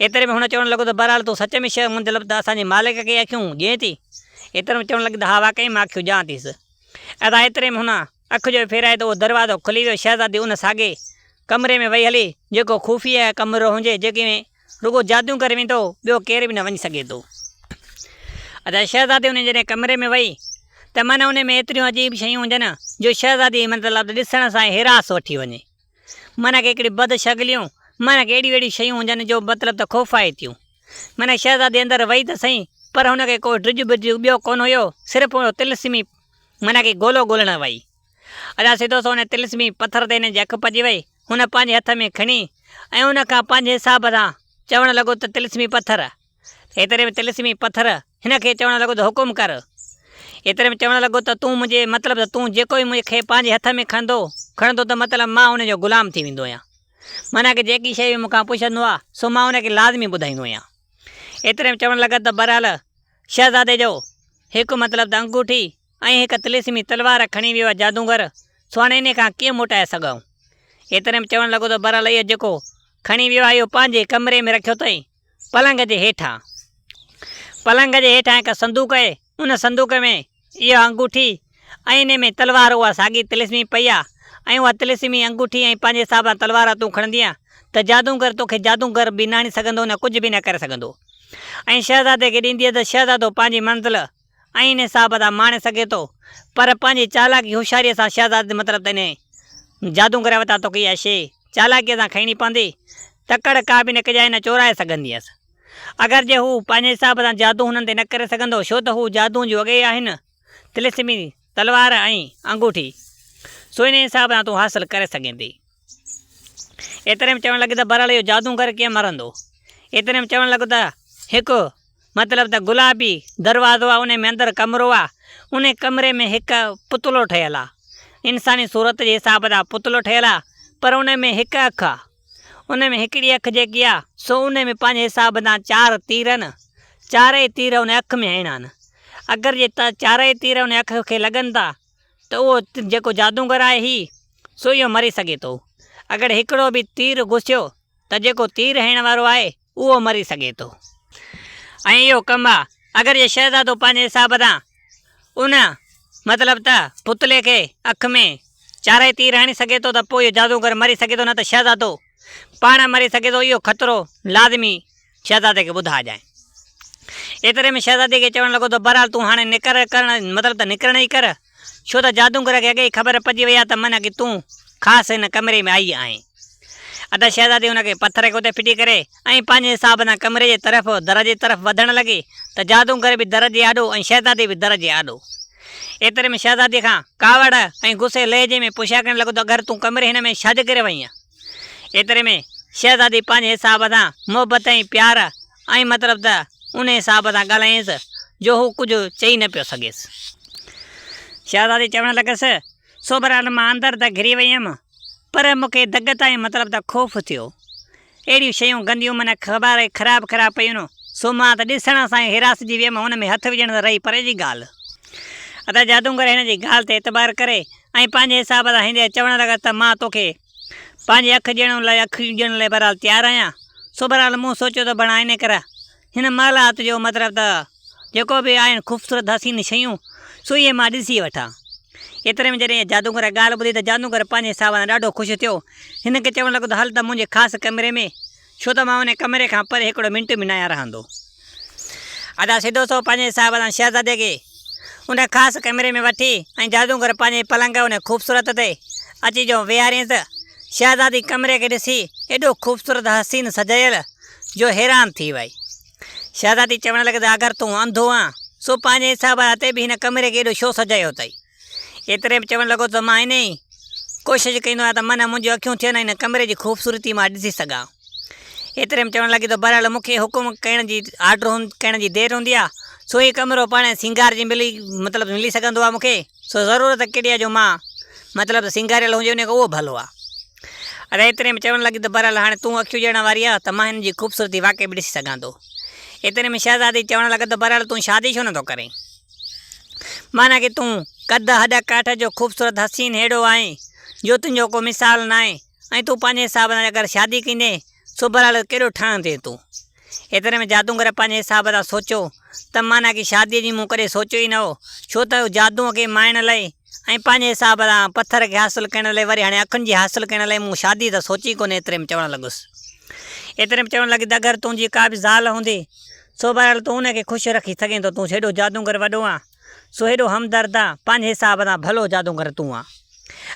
एतिरे में हुन चवणु लॻो त बहरहाल तूं सच में शइ मतिलबु त असांजे मालिक खे अखियूं ॾिए थी। एतिरे में चवणु लॻी त हा वाक़ई मां अखियूं ॾियां थीसि। अदा एतिरे में हुन अखि जो फेराए त उहो दरवाज़ो खुली वियो। शहज़ादी उन साॻे कमरे में वई हली जेको ख़ूफ़िया कमिरो हुजे, जेके में रुगो जादूगर वेंदो, ॿियो केर बि न वञी सघे थो। अदा शहज़ादी उन जॾहिं कमरे में वई त माना उन में एतिरियूं अजीब शयूं हुजनि जो शहज़ादी मतिलबु ॾिसण सां ई हिरास वठी वञे। माना की हिकिड़ी बदशगलियूं, माना की अहिड़ियूं अहिड़ियूं शयूं हुजनि जो मतिलबु त ख़ौफ़ाए थियूं। माना शहज़ादी अंदरि वई त सही, पर हुनखे को ड्रिज बिज ॿियो कोन हुयो, सिर्फ़ु उहो तिलस्मी माना की गोलो ॻोल्हण वई। अञा सिधो सो हुन तिलस्मी पथर ते हिन जी अखि पइजी वई। हुन पंहिंजे हथ में खणी ऐं उन खां पंहिंजे हिसाब सां चवणु लॻो त तिलस्मी पथर, एतिरे में तिलस्मी पथर हिन खे चवणु लॻो त हुकुम कर। एतिरे में चवणु लॻो त तूं मुंहिंजे मतिलबु त तूं जेको ई मूंखे पंहिंजे हथ में खणंदो त मतिलबु मां हुनजो ग़ुलाम थी वेंदो आहियां। माना की जेकी शइ मूंखां पुछंदो आहे सो मां हुनखे लाज़मी ॿुधाईंदो आहियां। एतिरे में चवणु लॻा त बहरहाल शहज़ादे जो हिकु मतिलबु त अंगूठी ऐं हिकु तिलस्मी तलवार खणी वियो आहे जादूगर, सो हाणे इन खां कीअं मोटाए सघूं। एतिरे में चवणु लॻो त बहरहाल इहो जेको खणी वियो आहे इहो पंहिंजे कमरे में रखियो अथई पलंग जे हेठां। पलंग जे हेठां हिकु संदूक आहे, उन संदूक में इहा अंगूठी ऐं इन में तलवार उहा साॻी तिलस्मी पई आहे ऐं उहा तिलस्मी अंगूठी ऐं पंहिंजे हिसाब सां तलवार तूं खणंदीअ त जादूगर तोखे जादूगर बि न आणे सघंदो, न कुझु बि न करे सघंदो। ऐं शहज़ादे खे ॾींदीअ त शहज़ादो पंहिंजी मंज़िल ऐं इन हिसाब सां माणे सघे थो, पर पंहिंजी चालाकी होशियारीअ सां शहज़ादे मतिलबु त इन जादूगर वटां तोखे इहा शइ चालाकीअ सां खणणी पवंदी, तकड़ का बि न कजाए न चोराए सघंदी हुअसि। अगरि जे हू पंहिंजे हिसाब सां जादू हुननि ते न करे सघंदो, छो त हू जादू जूं अॻे आहिनि तिलस्मी तलवार ऐं अंगूठी, सो इन हिसाब सां तूं हासिलु करे सघें थी। एतिरे में चवणु लॻे त बहरहाल इहो जादूगर कीअं मरंदो। एतिरे में चवणु लॻो त हिकु मतिलबु त गुलाबी दरवाज़ो आहे, उन में अंदरि कमिरो आहे, उन कमरे में हिकु पुतलो ठहियलु आहे, इंसानी सूरत जे हिसाब सां पुतलो ठहियलु आहे, पर उन में हिकु अखि आहे। उन में हिकिड़ी अखि जेकी आहे सो उन में पंहिंजे हिसाब सां 4 तीर आहिनि, 4 तीर उन अखि में हणिया आहिनि। अगरि जे 4 तीर उन अखि खे लॻनि था त उहो जेको जादूगर आहे ही सो इहो मरी सघे थो। अगरि हिकिड़ो बि तीर घुसियो त जेको तीर हणण वारो आहे उहो मरी सघे थो। ऐं इहो कमु आहे अगरि जे शहज़ादो पंहिंजे हिसाब सां उन मतिलबु त पुतले खे अखि में 4 तीर हणी सघे थो त पोइ इहो जादूगर मरी सघे थो, न त शहज़ादो पाण मरी सघे थो। इहो ख़तरो लाज़मी शहज़ादे खे ॿुधाइजांइ। एतिरे में शहज़ादे खे चवणु लॻो त बहरहाल तूं हाणे मतिलबु त निकिरण ई कर, छो त जादूगर खे अॻे ई ख़बर पइजी वई आहे त माना की तूं ख़ासि हिन कमरे में आई आहीं। अदा शहज़ादी हुनखे पथर खे उते फिटी करे ऐं पंहिंजे हिसाब सां कमरे जे तरफ़ दर जे तरफ़ वधणु लॻी त जादूगर बि दर जे आॾो ऐं शहज़ादी बि दर जे आॾो। एतिरे में शहज़ादी खां कावड़ ऐं गुस्से लहजे में पुछा करणु लॻो त अगरि तूं कमरे हिन में छॾ करे वई आहीं। एतिरे में शहज़ादी पंहिंजे हिसाब सां मोहबत ऐं प्यार ऐं मतिलबु त उन हिसाब सां ॻाल्हायसि जो हू कुझु चई न पियो सघेसि। शहज़ादी चवणु लॻसि सो बहरहाल मां अंदरि त घिरी वई हुयमि, पर मूंखे दगत ऐं मतिलबु त ख़ौफ़ थियो। अहिड़ियूं शयूं गंदियूं माना ख़बर ख़राबु पियूं न, सो मां त ॾिसण सां ई हिरासजी वियमि, हुन में हथु विझण त रही परे जी ॻाल्हि। अदा जादूगर हिन जी ॻाल्हि ते एतबार करे ऐं पंहिंजे हिसाब सां हिन चवणु लॻा त मां तोखे पंहिंजी अखि ॾियण लाइ बहरहाल तयारु आहियां। सो बहरहाल मूं सोचियो त बणा इन करे हिन महलात जो मतिलबु त जेको बि आहिनि ख़ूबसूरत हसीन शयूं सो इहे मां ॾिसी वठां। एतिरे में जॾहिं जादूगर ॻाल्हि ॿुधी त जादूगर पंहिंजे हिसाब सां ॾाढो ख़ुशि थियो। हिन खे चवणु लॻो त हल त मुंहिंजे ख़ासि कमरे में, छो त मां उन कमरे खां परे हिकिड़ो मिंट बि न आहियां रहंदो। अदा सिधो सो पंहिंजे हिसाब सां शहज़ादे खे उन ख़ासि कमरे में वठी ऐं जादूगर पंहिंजे पलंग उन ख़ूबसूरत ते अची जो वेहारियसि। शहज़ादी कमरे खे ॾिसी एॾो ख़ूबसूरत हसीन सजायल जो हैरान थी वई। शहज़ादी चवणु लॻी त अगरि तूं अंधो आहे सो पंहिंजे हिसाब सां ते बि हिन कमरे खे एॾो छो सजायो अथई। एतिरे में चवणु लॻो त मां इन ई कोशिशि कंदो आहियां त माना मुंहिंजियूं अखियूं थियनि हिन कमरे जी ख़ूबसूरती मां ॾिसी सघां। एतिरे में चवणु लॻी त बहरहाल मूंखे हुकुम करण जी ऑर्डर करण जी देरि हूंदी आहे, सो ही कमिरो पाण सिंगार जी मिली सघंदो आहे मूंखे, सो ज़रूरत कहिड़ी आहे जो मां मतिलबु सिंगारियल हुजे उन खां उहो भलो आहे। अरे एतिरे में चवणु लॻी त बहरहाल हाणे तूं अखियूं ॾियण वारी आहे त मां हिन जी ख़ूबसूरती वाक़ई बि ॾिसी सघां थो। एतिरे में शहज़ादी चवणु लॻी त बहरहाल तूं शादी छो नथो करें, माना की तूं कद हॾ काठ जो ख़ूबसूरत हसीन अहिड़ो आहे जो तुंहिंजो को मिसाल न आहे, ऐं तूं पंहिंजे हिसाब सां अगरि शादी कंदे सो बहरहाल कहिड़ो ठहंदे तूं। एतिरे में जादूगर पंहिंजे हिसाब सां सोचियो त माना की शादीअ जी मूं कॾहिं सोचियो ई न हो, छो त जादूअ खे माइण लाइ ऐं पंहिंजे हिसाब सां पथर खे हासिलु करण लाइ वरी हाणे अखियुनि जी हासिलु करण लाइ मूं शादी त सोची कोन्हे। एतिरे में चवणु लॻुसि। एतिरे में चवणु लॻी त अगरि तुंहिंजी का बि ज़ाल हूंदी सो बहरहाल तूं हुनखे ख़ुशि रखी सघें थो, तूं हेॾो जादूगर वॾो आहे सो हेॾो हमदर्द आहे, पंहिंजे हिसाब सां भलो जादूगर तूं आहे।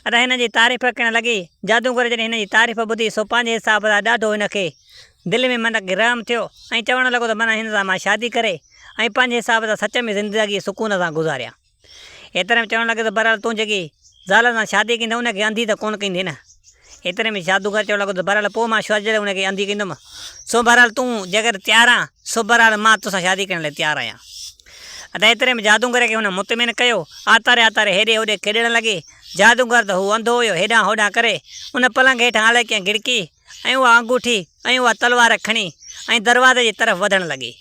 अदा हिन जी तारीफ़ करणु लॻी। जादूगर जॾहिं हिन जी तारीफ़ ॿुधी सो पंहिंजे हिसाब सां ॾाढो हिनखे दिलि में मन खे रहम थियो ऐं चवणु लॻो त माना हिन सां मां शादी करे ऐं पंहिंजे हिसाब सां सच में ज़िंदगी सुकून सां गुज़ारिया। एतिरे में चवणु लॻो त बहरहाल तूं जेकी ज़ाल सां शादी कंदे उनखे अंधी त कोन कंदी न। एतिरे में जादूगर चवणु लॻो त बहरहाल पोइ मां छो उनखे अंधी कंदुमि। सो बहरहाल तूं जेकर तयारु आहे सो बहरहाल मां तोसां शादी करण लाइ तयारु आहियां। अदा एतिरे में जादूगर खे हुन मुतमिन कयो। आतारे आतारे हेॾे होॾे खेॾणु लॻे। जादूगर त हू अंधो हुयो, हेॾां होॾां करे उन पलंग हेठां हाले कीअं गिड़की ऐं उहा अंगूठी ऐं उहा तलवार खणी ऐं दरवाज़े जी तरफ़ वधणु लॻी।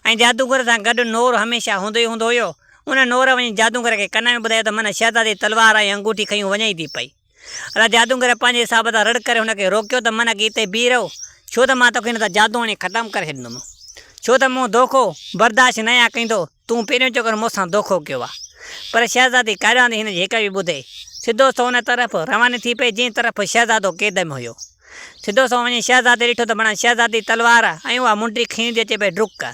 ऐं जादूगर सां गॾु नोर हमेशह हूंदो ई हूंदो हुयो। उन नोर वञी जादूगर खे कन में ॿुधायो त माना शहज़ादी तलवार ऐं अंगूठी खयूं वञे थी पई। अदा जादूगर पंहिंजे हिसाब सां रड़ करे हुनखे रोकियो त माना की हिते बीह रहो, छो त मां तोखे हिन सां जादू हणी ख़तमु करे छॾींदुमि, छो त मूं धोखो बर्दाश्त न आहियां कंदो, तूं पहिरियों चक्कर मूंसां धोखो कयो आहे। पर शहज़ादी काॾां हिन जी हिक बि ॿुधे, सिधो सो हुन तरफ़ रवानी थी पई जंहिं तरफ़ शहज़ादो क़ैद में हुयो। सिधो सो वञी शहज़ादे ॾिठो त माना शहज़ादी तलवार ऐं उहा मुंडी खींदी अचे पई डुक।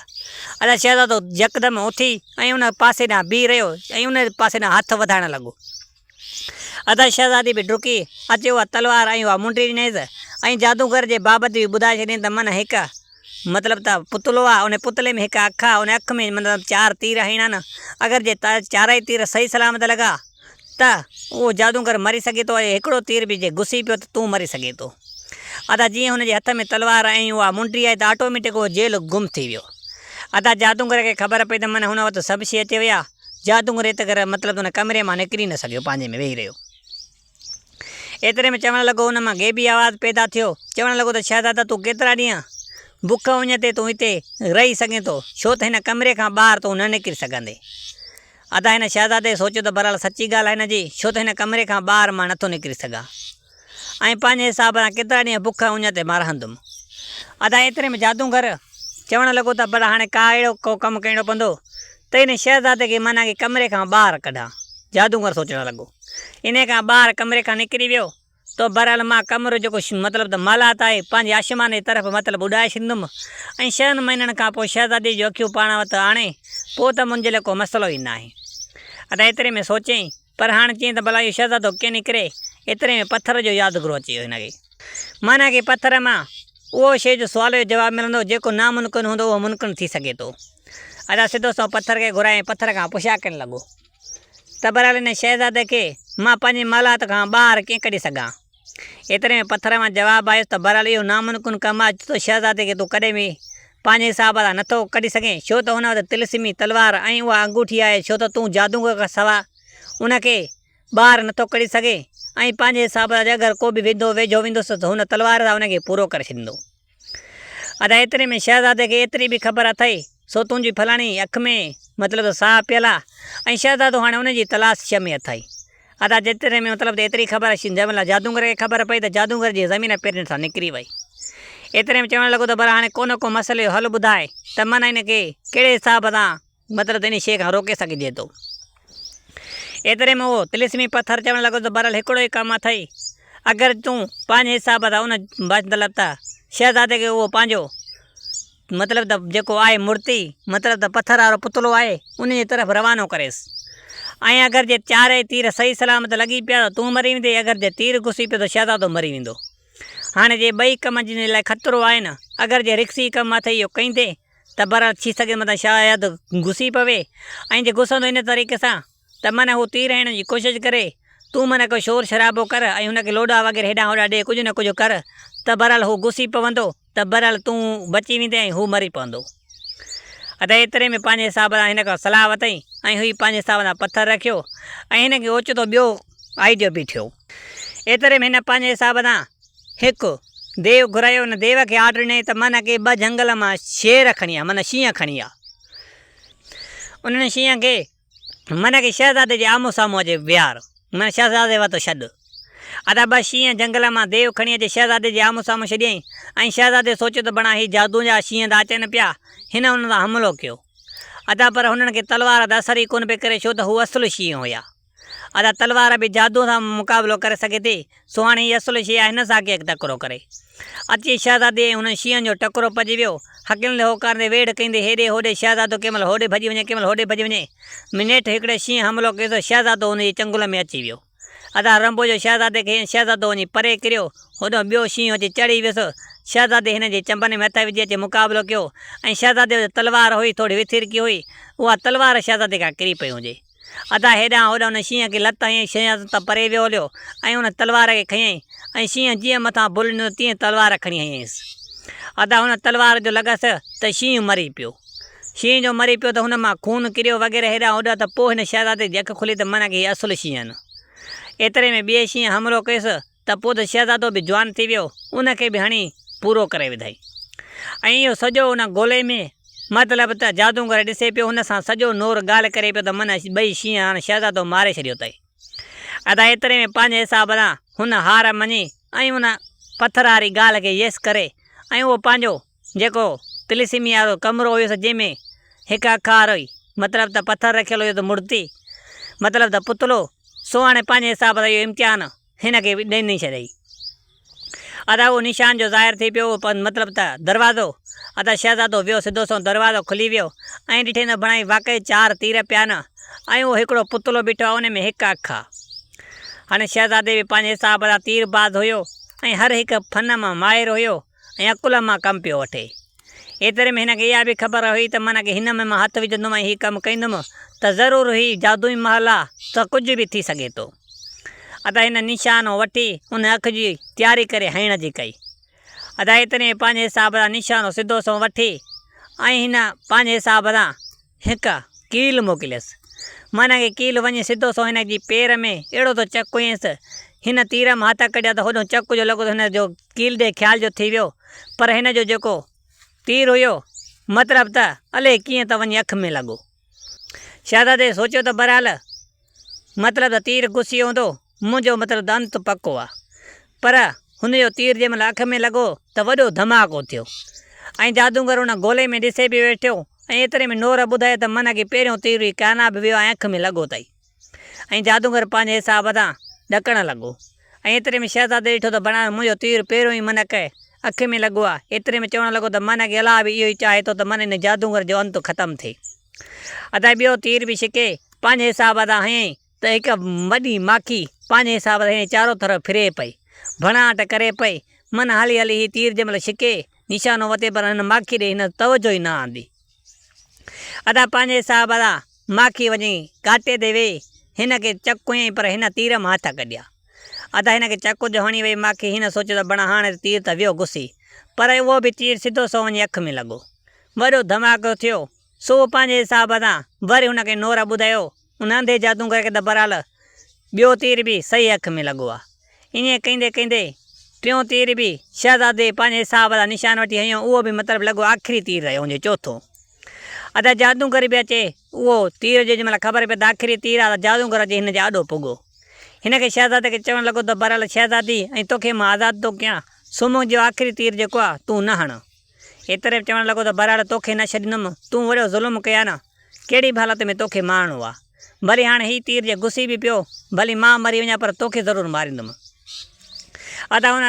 अदा शहज़ादो यकदमि उथी ऐं उन पासे ॾांहुं बीह रहियो ऐं उन पासे ॾांहुं हथु वधाइणु लॻो। अदा शहज़ादी बि डुकी अचे उहा तलवार ऐं उहा मुंडी ॾिनईसि ऐं जादूगर जे बाबति बि ॿुधाए छॾियईं त माना हिकु मतिलबु त पुतलो आहे, उन पुतले में हिकु अखि आहे, उन अखि में मतिलबु 4 तीर हणा आहिनि। अगरि जे चारई तीर सही सलामत लॻा त उहो जादूगर मरी सघे थो ऐं हिकिड़ो तीर बि जे घुसी पियो त तूं मरी सघे थो। अदा जीअं हुनजे हथ में तलवार ऐं उहा मुंडी आई त ऑटोमेटिक उहो जेल गुम थी वियो। अदा जादूगर खे ख़बर पई त माना हुन वटि सभु शइ अची विया। जादूगर एत करे मतिलबु हुन कमरे मां निकिरी न सघियो, पंहिंजे में वेही रहियो। एतिरे में चवणु लॻो, हुन मां गेबी आवाज़ु पैदा थियो। चवणु लॻो त शहज़ादा तूं केतिरा ॾींहं बुख उञ ते तूं हिते रही सघें थो, छो त हिन कमरे खां ॿाहिरि तूं न निकिरी सघंदे। अदा हिन शहज़ादे सोचियो त बहरहाल सची ॻाल्हि आहे हिन जी, छो त हिन कमरे खां ॿाहिरि मां नथो निकिरी सघां ऐं पंहिंजे हिसाब सां केतिरा ॾींहं बुख उञ ते मां रहंदुमि। अदा एतिरे में जादूगर चवणु लॻो त भला हाणे का अहिड़ो को कमु करिणो पवंदो त हिन शहज़ादे खे माना की कमरे खां ॿाहिरि कढां। जादूगर सोचणु लॻो, इन खां ॿाहिरि कमरे खां निकिरी वियो तो बहरहाल मां कमरो जेको मतिलबु त मालात आहे पंहिंजे आसमान जी तरफ़ मतिलबु उॾाए छॾींदुमि ऐं 6 महीननि खां पोइ शहज़ादी जूं अखियूं पाण वटि आणे पोइ त मुंहिंजे लाइ को मसइलो ई न आहे। अदा एतिरे में सोचईं, पर हाणे चईं त भला इहो शहज़ादो कीअं निकिरे। एतिरे में पथर जो यादगिरो अची वियो हिनखे, माना की पथर मां उहो शइ जो सुवाल जो जवाबु मिलंदो जेको नामुमकिन हूंदो उहो मुमकिन थी सघे थो। अदा सिधो सो पथर खे घुराए पथर खां पुछा करणु लॻो त बहरहाल हिन शहज़ादे खे मां पंहिंजी मालात खां ॿाहिरि कीअं कढी सघां। एतिरे में पथर मां जवाबु आयुसि त बहरहाल इहो नामुमकिन कमु आहे, त शहज़ादे खे तूं कॾहिं बि पंहिंजे हिसाब सां नथो कढी सघें, छो त हुन वटि तिलस्मी तलवार ऐं उहा अंगूठी आहे, छो त तूं जादूगर खां सवाइ उनखे ॿाहिरि नथो कढी सघे ऐं पंहिंजे हिसाब सां अगरि को बि वेझो वेंदुसि त हुन तलवार सां हुनखे पूरो करे छॾींदो। अदा एतिरे में शहज़ादे खे एतिरी बि ख़बर अथई सो तुंहिंजी फलाणी अखि में मतिलबु साह पियल आहे ऐं शहज़ादो हाणे हुनजी तलाश में अथई। अदा जेतिरे में मतिलबु एतिरी ख़बर जंहिंमहिल जादूगर खे ख़बर पई त जादूगर जी ज़मीन पेरनि सां निकिरी वई। एतिरे में चवणु लॻो त भला हाणे को मसइले जो हल ॿुधाए त माना हिनखे कहिड़े हिसाब सां मतिलबु इन शइ खां रोके सघिजे थो। एतिरे में उहो तिलस्मी पथर चवणु लॻो त बहरहाल हिकिड़ो ई कमु अथई, अगरि तूं पंहिंजे हिसाब सां उन मतिलबु त शहज़ादे खे उहो पंहिंजो मतिलबु त जेको आहे मूर्ति मतिलबु त पथर वारो पुतलो आहे उन जी तरफ़ रवानो करेसि ऐं अगरि जे 4 तीर सही सलामत लॻी पिया त तूं मरी वेंदे, अगरि जे तीर घुसी पियो त शहज़ादो मरी वेंदो। हाणे जे ॿई कम जे लाइ ख़तरो आहे न, अगरि जे रिक्सी कमु अथई इहो कंदे त बहरहाल थी सघे मतिलबु शायदि घुसी पवे ऐं जे घुसंदो इन तरीक़े सां त माना हू तीर हणण जी कोशिशि करे, तूं माना को शोर शराबो कर ऐं हुनखे लोॾा वग़ैरह हेॾां होॾां ॾे कुझु न कुझु कर त बहरहाल हू घुसी पवंदो त बहरहाल तूं बची वेंदे ऐं हू मरी पवंदो। अदा एतिरे में पंहिंजे हिसाब सां हिन खां सलाह वरितई ऐं हुई पंहिंजे हिसाब सां पथर रखियो ऐं हिनखे ओचितो ॿियो आइडियो बि थियो। एतिरे में हिन पंहिंजे हिसाब सां हिकु देव घुरायो, हुन देव खे ऑर्डर ॾिनई त माना की 2 जंगल मां शेर खणी आहे, माना शींहं खणी आहे। उन्हनि शींहं खे माना की शहज़ादे जे आम्हूं साम्हूं अचे विहार, माना शहज़ादे वटि छॾु। अदा 2 शींहं जंगल मां देव खणी अचे शहज़ादे जे आम्हूं साम्हूं छॾियईं ऐं शहज़ादे सोचियो त बणा ही जादू जा शींहं था अचनि पिया, हिन हुन सां हमलो कयो। अदा पर हुननि खे तलवार त असर ई कोन पई करे, छो त हू असुलु शींहं हुया। अदा तलवार भी जादू सां मुक़ाबिलो करे सघे थी। सो हाणे हीअ असुल शइ आहे, हिन सां के तकिड़ो करे अची शहज़ादे हुन शींहं जो टकिरो पइजी वियो। हकिल होकार ते वेड़ कंदे हेॾे होॾे शहज़ादो कंहिं महिल होॾे भॼी वञे, कंहिं महिल होॾे भॼी वञे। मिनेट हिकिड़े शींहं हमिलो कयो त शहज़ादो हुनजी चंगुल में अची वियो। अदा रंबो जो शहज़ादे खे शहज़ादो वञी परे किरियो। होॾो ॿियो शींहं अची चढ़ी वियुसि। शहज़ादे हिन जे चंबनि में हथ विझी अची मुक़ाबिलो कयो ऐं शहज़ादे जो तलवार हुई थोरी विथिरकी हुई, उहा तलवार शहज़ादे खां किरी पई हुजे। अदा हेॾां होॾां हुन शींहं खे लत हयईं, शींहं त परे वियो हलियो ऐं हुन तलवार खे खयईं ऐं शींहं जीअं मथां भुलिनो तीअं तलवार खणी हयईंसि। अदा हुन तलवार जो लॻसि त शींहं मरी पियो। शींहं जो मरी पियो त हुन मां खून किरियो वग़ैरह हेॾां होॾां। त पोइ हिन शहज़ादे जी अखि खुली त माना की हीअ असुलु शींहं आहिनि। एतिरे में ॿिए शींहं हमिलो कयुसि त पोइ त शहज़ादो बि जवान थी वियो, उनखे बि हणी पूरो करे विधाई। ऐं इहो सॼो हुन गोले में मतिलबु त जादूगर ॾिसे पियो, हुन सां सॼो नोर ॻाल्हि करे पियो त माना ॿई शींहं हाणे शहज़ादो मारे छॾियो अथई। अदा एतिरे में पंहिंजे हिसाब सां हुन हार मञी ऐं हुन पथर वारी ॻाल्हि खे येस करे ऐं उहो पंहिंजो जेको तिलिस्मी वारो कमिरो हुयुसि जंहिंमें हिकु अखार हुई, मतिलबु त पथर रखियलु हुयो त मूर्ति मतिलबु त पुतलो, सो हाणे पंहिंजे हिसाब सां इहो इम्तिहान हिन खे ॾेई छॾियई। अदा उहो निशान जो ज़ाहिर थी पियो, मतिलबु त दरवाज़ो। अदा शहज़ादो वियो सिधो सो दरवाज़ो खुली वियो ऐं ॾिठे न बणाई वाक़ई 4 तीर पिया न ऐं उहो हिकिड़ो पुतलो बीठो आहे, उन में हिकु अखि आहे। हाणे शहज़ादे बि पंहिंजे हिसाब सां तीरबाज़ हुयो ऐं हर हिकु फन मां माहिर हुयो ऐं अकुल मां कमु पियो वठे। एतिरे में हिनखे इहा बि ख़बर हुई त माना की हिन में मां हथु विझंदुमि ऐं हीउ कमु कंदुमि त ज़रूरु ही जादुई महल आहे, त कुझु बि थी सघे थो। अदा हिन निशानो वठी उन अखि जी तयारी करे हणण जी कई। अदा एतिरे पंहिंजे हिसाब सां निशानो सिधो सो वठी ऐं हिन पंहिंजे हिसाब सां हिकु कील मोकिलियसि। माना की कील वञी सिधो सो हिन जी पेर में अहिड़ो त चक हुयसि। हिन तीर मां हथ कढिया त होॾो चक जो लॻो त हिन जो कील ॾे ख़्याल जो थी वियो, पर हिन जो जेको तीर हुयो मतिलबु त अलाए कीअं त वञी अखि में लॻो। शहज़ादे सोचियो त बहरहाल मतिलबु त तीर घुसी हूंदो, मुंहिंजो मतिलबु त अंत पको आहे। पर हुनजो तीर जंहिं महिल अखि में लॻो त वॾो धमाको थियो ऐं जादूगर हुन गोले में ॾिसे बि वेठो ऐं एतिरे में नोर ॿुधाए त माना की पहिरियों तीर ई कामयाब वियो ऐं अखि में लॻो अथई। ऐं जादूगर पंहिंजे हिसाब सां ॾकणु लॻो ऐं एतिरे में शहज़ादे ॾिठो त बणा मुंहिंजो तीर पहिरियों ई मन खे अखि में लॻो आहे। एतिरे में चवणु लॻो त माना की अलाह बि इहो ई चाहे थो त माना हिन जादूगर जो अंत ख़तमु थिए। अदा ॿियो तीर बि छिके पंहिंजे हिसाब सां हयईं त हिकु वॾी माखी पंहिंजे हिसाब सां चारो तरफ़ फिरे पई, भणाट करे पई। मन हली हली ही तीर जंहिं महिल छिके निशानो वते, पर हिन माखी ॾे हिन तवजो ई न आंदी। अदा पंहिंजे हिसाब सां माखी वञी काटे ते वेही हिन खे चकु हयईं, पर हिन तीर मां हथ कढिया। अदा हिन खे चकु जो हणी वई माखी। हिन सोचियो त बणा हाणे तीर त वियो घुसी, पर उहो बि तीर सिधो सो वञी अखि में लॻो। वॾो धमाको थियो। सो पंहिंजे हिसाब सां वरी हुनखे नोर ॿुधायो उन अंधे जादूगर खे त बहरहाल ॿियो तीर बि सही अखि में लॻो आहे। ईअं कंदे कंदे टियों तीर बि शहज़ादे पंहिंजे हिसाब सां निशान वठी हयो, उहो बि मतिलबु लॻो आख़िरी तीर रहियो हुनजो चौथों। अदा जादूगर बि अचे, उहो तीर जो जंहिं महिल ख़बर पए त आख़िरी तीर आहे त जादूगर अचे हिन जे आॾो पुॻो। हिन खे शहज़ादे खे चवणु लॻो त बहरहाल शहज़ादी ऐं तोखे मां आज़ादु थो कयां, सुम्ह जो आख़िरी तीर जेको आहे तूं न हण। एतिरे चवणु लॻो त बहरहाल तोखे न छॾींदुमि, तूं वॾो ज़ुल्म कया न, कहिड़ी बि हालत में तोखे मारणो आहे। भली हाणे हीउ तीर जे घुसी बि पियो, भली मां मरी वञा, पर तोखे ज़रूरु मारींदुमि। अदा हुन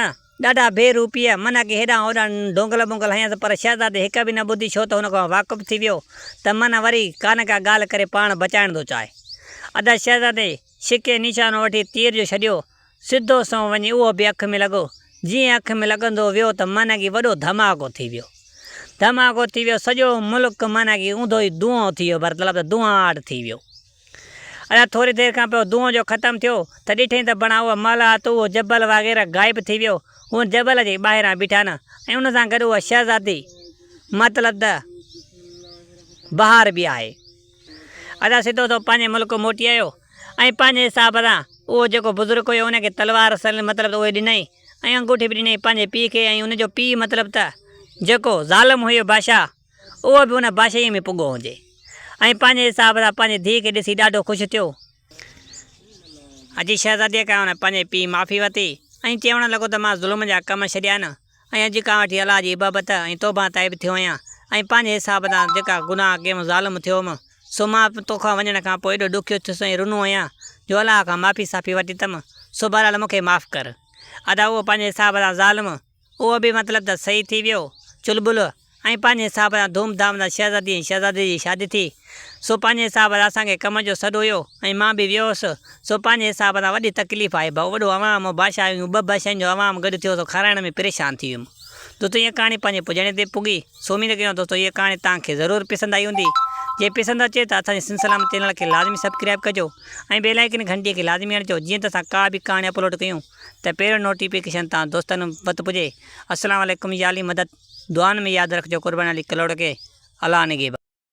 ॾाढा बेरूपीअ माना की हेॾां होॾां ढोंगल बोंगल हयसि, पर शहज़ादे हिकु बि न ॿुधी, छो त हुन खां वाक़ुफ़ु थी वियो त माना वरी कान का ॻाल्हि करे पाण बचाइण थो चाहे। अदा शहज़ादे छिके निशानो वठी तीर जो छॾियो, सिधो सो वञी उहो बि अखि में लॻो। जीअं अखि में लॻंदो वियो त माना की वॾो धमाको थी वियो। धमाको थी वियो, सॼो मुल्क माना की ऊंधो ई धुओं थी वियो, मतिलबु त धुआं थी वियो। अञा थोरी देरि खां पोइ धुओं जो ख़तमु थियो त ॾिठईं त बणा उहा महल आहे त उहो जबल वग़ैरह गाइब थी वियो। उहो जबल जे ॿाहिरां बीठा न ऐं उन सां गॾु उहा शहज़ादी मतिलबु त बहार बि आहे। अदा सिधो तो पंहिंजे मुल्क मोटी आयो ऐं पंहिंजे हिसाब सां उहो जेको बुज़ुर्ग हुयो उनखे तलवार मतिलबु उहे ॾिनई ऐं अंगूठी बि ॾिनई पंहिंजे पीउ खे। ऐं उनजो पीउ मतिलबु त जेको ज़ालिम हुयो बादशाह, उहो बि उन बादशाही में पुॻो हुजे ऐं पंहिंजे हिसाब सां पंहिंजे धीउ खे ॾिसी ॾाढो ख़ुशि थियो। अॼु शहज़ादीअ खां हुन पंहिंजे पीउ माफ़ी वरिती ऐं चवणु लॻो त मां ज़ुल्म जा कम छॾिया न ऐं अॼु खां वठी अलाह जी इबादत ऐं तौबा ताइब थियो आहियां ऐं पंहिंजे हिसाब सां जेका गुनाह कंहिं ज़ालिम थियो हुअमि, सो मां तोखां वञण खां पोइ एॾो ॾुखियो थियुसि ऐं रुनो आहियां। जो अलाह खां माफ़ी साफ़ी वठी अथमि, सो बहरहाल मूंखे माफ़ु कर। अदा उहो पंहिंजे हिसाब सां ज़ालिम उहो बि मतिलबु त सही थी वियो चुलबुल, ऐं पंहिंजे हिसाब सां धूमधाम सां शहज़ादी ऐं शहज़ादे जी शादी थी। सो पंहिंजे हिसाब सां असांखे कम जो सॾु हुयो ऐं मां बि वियो हुउसि। सो पंहिंजे हिसाब सां वॾी तकलीफ़ आहे भाऊ, वॾो अवाम बादशाह आहियूं, 2 बादशाहनि जो अवाम गॾु थियो, सो खाराइण में परेशान थी वियुमि। दोस्तों हीअ कहाणी पंहिंजे पुॼाणे ते पुगी। सो उम्मीद कयूं दोस्तों हीअ कहाणी तव्हांखे ज़रूरु पसंदि आई हूंदी। जे पसंदि अचे त असांजे सिंध सलाम चैनल खे लाज़मी सब्सक्राइब कजो ऐं बेल आइकन घंटीअ खे लाज़मी हणिजो, जीअं त असां का बि कहाणी अपलोड कयूं त पहिरियों नोटिफिकेशन तव्हां दोस्तनि वटि पुॼे। अस्सलाम वालेकुम, या अली मदद, दुआनि में यादि रखिजो कुर्बानी अली कलोड़ खे। अलाह निगहबान।